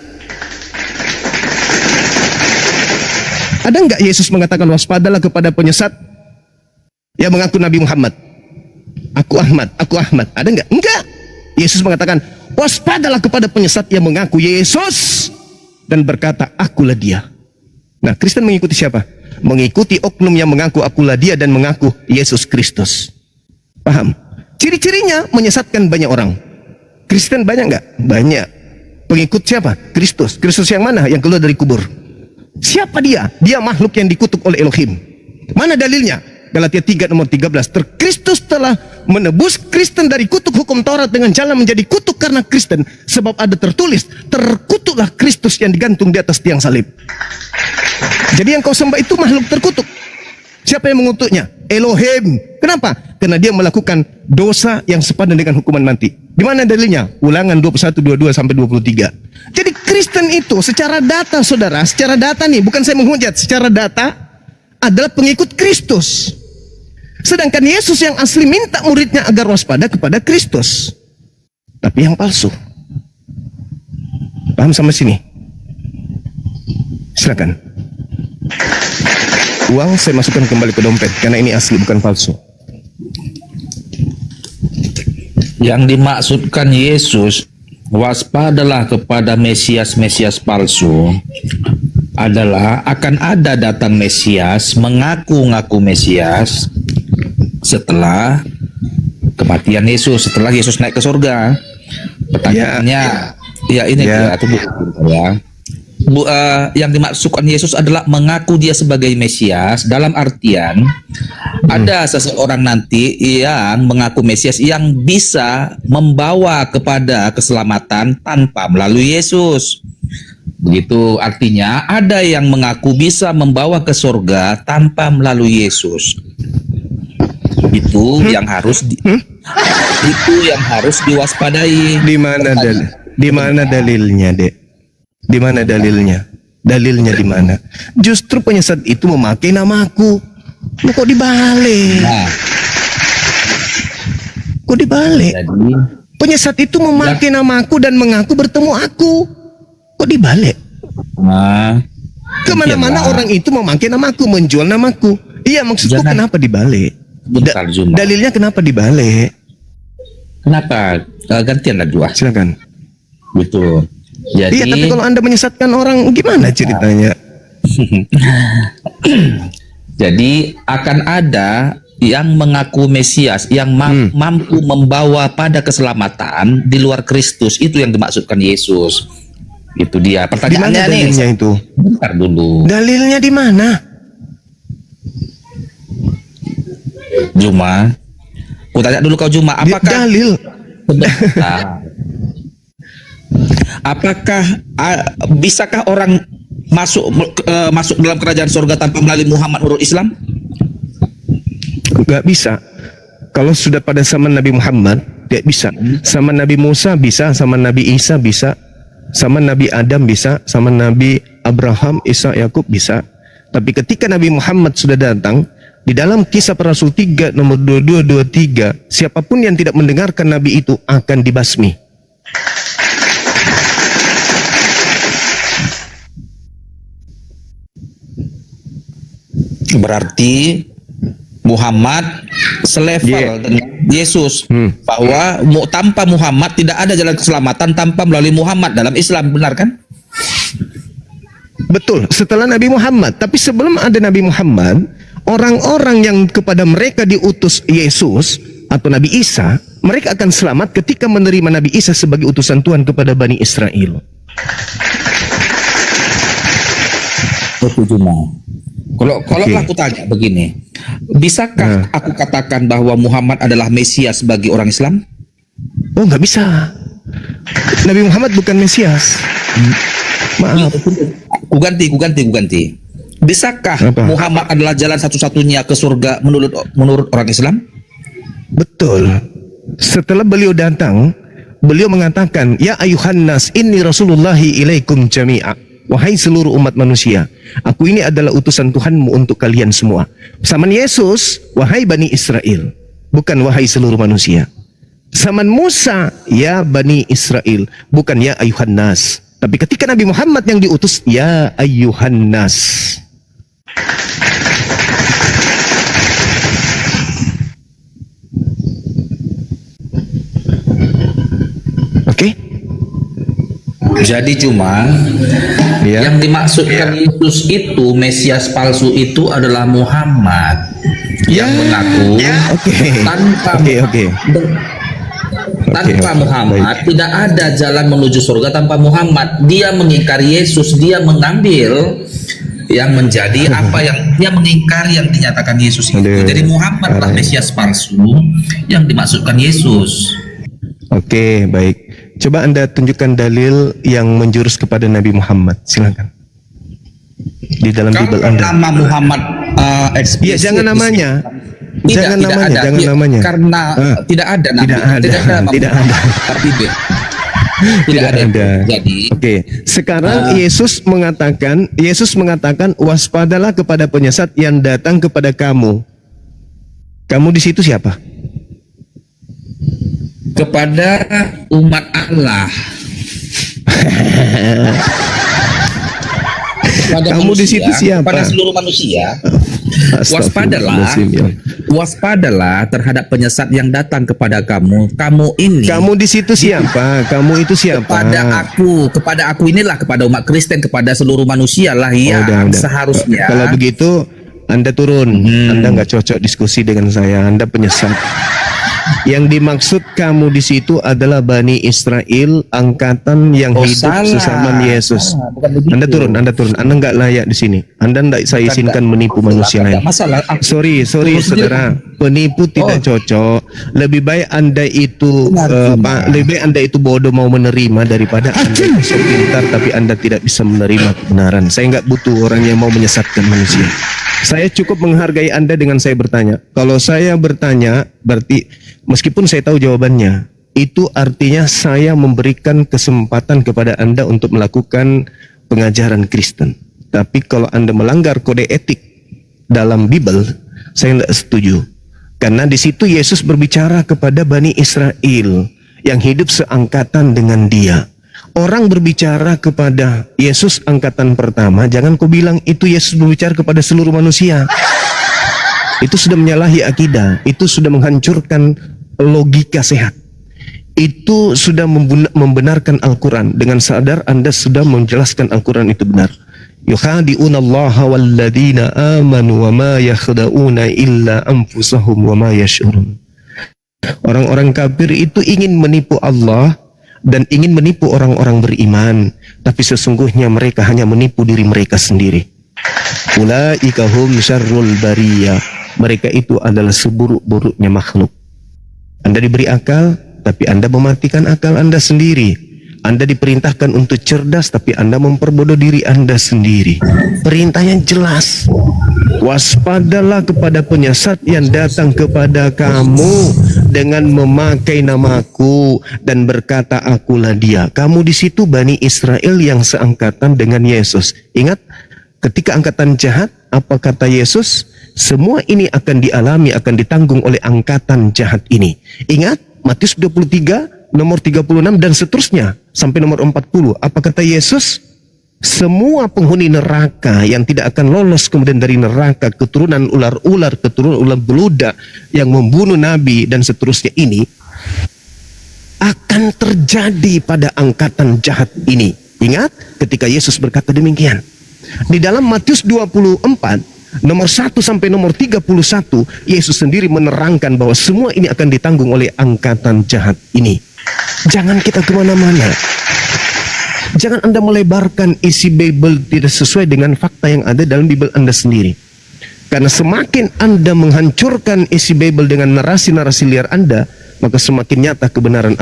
Ada enggak Yesus mengatakan waspadalah kepada penyesat yang mengaku Nabi Muhammad? Aku Ahmad, aku Ahmad. Ada enggak? Enggak. Yesus mengatakan waspadalah kepada penyesat yang mengaku Yesus dan berkata akulah dia. Nah, Kristen mengikuti siapa? Mengikuti oknum yang mengaku akulah dia dan mengaku Yesus Kristus. Paham? Ciri-cirinya menyesatkan banyak orang. Kristen banyak enggak? Banyak. Pengikut siapa? Kristus. Kristus yang mana? Yang keluar dari kubur. Siapa dia? Dia makhluk yang dikutuk oleh Elohim. Mana dalilnya? Galatia 3 nomor 13. Kristus telah menebus Kristen dari kutuk hukum Taurat dengan jalan menjadi kutuk karena Kristen. Sebab ada tertulis, terkutuklah Kristus yang digantung di atas tiang salib. Jadi yang kau sembah itu makhluk terkutuk. Siapa yang mengutuknya? Elohim. Kenapa? Karena dia melakukan dosa yang sepadan dengan hukuman mati. Di mana dalilnya? Ulangan 21, 22 sampai 23. Jadi Kristen itu secara data, saudara, secara data nih, bukan saya menghujat, secara data adalah pengikut Kristus. Sedangkan Yesus yang asli minta muridnya agar waspada kepada Kristus. Tapi yang palsu. Paham sampai sini? Silakan. Uang saya masukkan kembali ke dompet karena ini asli bukan palsu. Yang dimaksudkan Yesus waspadalah kepada Mesias-Mesias palsu adalah akan ada datang Mesias mengaku-ngaku Mesias setelah kematian Yesus, setelah Yesus naik ke surga. Pertanyaannya, tunggu ya. Yang dimaksudkan Yesus adalah mengaku dia sebagai Mesias dalam artian ada seseorang nanti yang mengaku Mesias yang bisa membawa kepada keselamatan tanpa melalui Yesus. Begitu artinya ada yang mengaku bisa membawa ke surga tanpa melalui Yesus. Itu yang harus itu yang harus diwaspadai. Di mana dalilnya, Dek? Di mana dalilnya? Dalilnya di mana? Justru penyesat itu memakai namaku. Kok dibalik? Nah, kok dibalik? jadi Penyesat itu memakai namaku dan mengaku bertemu aku. Kok dibalik? nah, Kemana-mana orang itu memakai namaku, menjual namaku. Iya, maksudku Jangan. kenapa dibalik? bentar Zuma. Dalilnya kenapa dibalik? Kenapa? Gantianlah dua. Silakan. Betul. Jadi Iya, tapi kalau Anda menyesatkan orang, gimana ceritanya? Jadi akan ada yang mengaku Mesias yang mampu membawa pada keselamatan di luar Kristus. Itu yang dimaksudkan Yesus. Itu dia. Di mana Pertanyaannya nih. dalilnya itu? Bentar dulu. Dalilnya di mana? Juma. Ku tanya dulu kau Juma, apakah Dalil. sebentar. Apakah bisakah orang masuk dalam kerajaan surga tanpa melalui Muhammad huruf Islam? Gak bisa. Kalau sudah pada zaman Nabi Muhammad, Tidak bisa. Sama Nabi Musa bisa, sama Nabi Isa bisa, sama Nabi Adam bisa, sama Nabi Abraham, Isa, Yakub bisa. Tapi ketika Nabi Muhammad sudah datang, di dalam Kisah Para Rasul 3 nomor 22-23, siapapun yang tidak mendengarkan Nabi itu akan dibasmi. Berarti Muhammad selevel dengan Yesus, bahwa tanpa Muhammad tidak ada jalan keselamatan tanpa melalui Muhammad dalam Islam, benar kan? Betul, setelah Nabi Muhammad. Tapi sebelum ada Nabi Muhammad, orang-orang yang kepada mereka diutus Yesus atau Nabi Isa, mereka akan selamat ketika menerima Nabi Isa sebagai utusan Tuhan kepada Bani Israel. Kalau aku tanya begini, bisakah aku katakan bahwa Muhammad adalah Mesias bagi orang Islam? Oh, nggak bisa. Nabi Muhammad bukan Mesias. Maaf. Ku ganti. Bisakah Muhammad adalah jalan satu-satunya ke surga menurut orang Islam? Betul. Setelah beliau datang, beliau mengatakan, "Ya ayuhan nas, inni rasulullahi ilaikum jami'a." Wahai seluruh umat manusia, aku ini adalah utusan Tuhanmu untuk kalian semua. Zaman Yesus, wahai Bani Israel, bukan wahai seluruh manusia. Zaman Musa, ya Bani Israel, bukan ya ayuhan nas. Tapi ketika Nabi Muhammad yang diutus, ya ayuhan nas. Oke? Jadi cuma yang dimaksudkan Yesus itu, Mesias palsu itu adalah Muhammad yang mengaku tanpa Muhammad tidak ada jalan menuju surga tanpa Muhammad. Dia mengingkari Yesus, dia mengambil yang menjadi apa yang dia mengingkari yang dinyatakan Yesus itu. Jadi Muhammad lah Mesias palsu yang dimaksudkan Yesus. Oke, baik. Coba Anda tunjukkan dalil yang menjurus kepada Nabi Muhammad. Silakan. Di dalam Bible Anda. Nama Muhammad ya, jangan namanya. Jangan namanya. Karena tidak ada nama. Tidak ada. Jadi, oke. Sekarang Yesus mengatakan waspadalah kepada penyesat yang datang kepada kamu. Kamu di situ siapa? Kepada umat Allah. Kamu di situ siapa? Pada seluruh manusia. Waspadalah terhadap penyesat yang datang kepada kamu. Kamu ini. Kamu di situ siapa? Kamu itu siapa? Kepada aku inilah, kepada umat Kristen, kepada seluruh manusia lah yang seharusnya. Kalau begitu Anda turun. Anda nggak cocok diskusi dengan saya. Anda penyesat. Yang dimaksud kamu di situ adalah Bani Israel, angkatan yang hidup sesama Yesus. Anda turun. Anda nggak layak di sini. Anda nggak saya izinkan menipu manusia lain. Sorry saudara, penipu tidak cocok. Lebih baik Anda itu bodoh mau menerima daripada Anda bisa pintar tapi Anda tidak bisa menerima kebenaran. Saya nggak butuh orang yang mau menyesatkan manusia. Saya cukup menghargai Anda dengan saya bertanya. Kalau saya bertanya, berarti meskipun saya tahu jawabannya, itu artinya saya memberikan kesempatan kepada Anda untuk melakukan pengajaran Kristen. Tapi kalau Anda melanggar kode etik dalam Bible, saya tidak setuju. Karena di situ Yesus berbicara kepada Bani Israel yang hidup seangkatan dengan Dia. Orang berbicara kepada Yesus angkatan pertama, jangan kau bilang itu Yesus berbicara kepada seluruh manusia. Itu sudah menyalahi akidah, itu sudah menghancurkan logika sehat. Itu sudah membenarkan Al-Quran. Dengan sadar Anda sudah menjelaskan Al-Quran itu benar. Yukhadi'una Allah walladina amanu wa ma yakhda'una illa anfusahum wa ma yash'urun. Orang-orang kafir itu ingin menipu Allah dan ingin menipu orang-orang beriman, tapi sesungguhnya mereka hanya menipu diri mereka sendiri. Ulaika hum syarrul bariyah. Mereka itu adalah seburuk-buruknya makhluk. Anda diberi akal, tapi Anda mematikan akal Anda sendiri. Anda diperintahkan untuk cerdas, tapi Anda memperbodoh diri Anda sendiri. Perintahnya jelas. Waspadalah kepada penyesat yang datang kepada kamu dengan memakai namaku dan berkata, akulah dia. Kamu di situ Bani Israel yang seangkatan dengan Yesus. Ingat, ketika angkatan jahat, apa kata Yesus? Semua ini akan dialami, akan ditanggung oleh angkatan jahat ini. Ingat, Matius 23, nomor 36 dan seterusnya sampai nomor 40. Apa kata Yesus? Semua penghuni neraka yang tidak akan lolos kemudian dari neraka, keturunan ular-ular, keturunan ular beludak yang membunuh nabi dan seterusnya ini akan terjadi pada angkatan jahat ini. Ingat ketika Yesus berkata demikian. Di dalam Matius 24 nomor 1 sampai nomor 31, Yesus sendiri menerangkan bahwa semua ini akan ditanggung oleh angkatan jahat ini. Jangan kita kemana-mana. Jangan Anda melebarkan isi Bible tidak sesuai dengan fakta yang ada dalam Bible Anda sendiri. Karena semakin Anda menghancurkan isi Bible dengan narasi-narasi liar Anda, maka semakin nyata kebenaran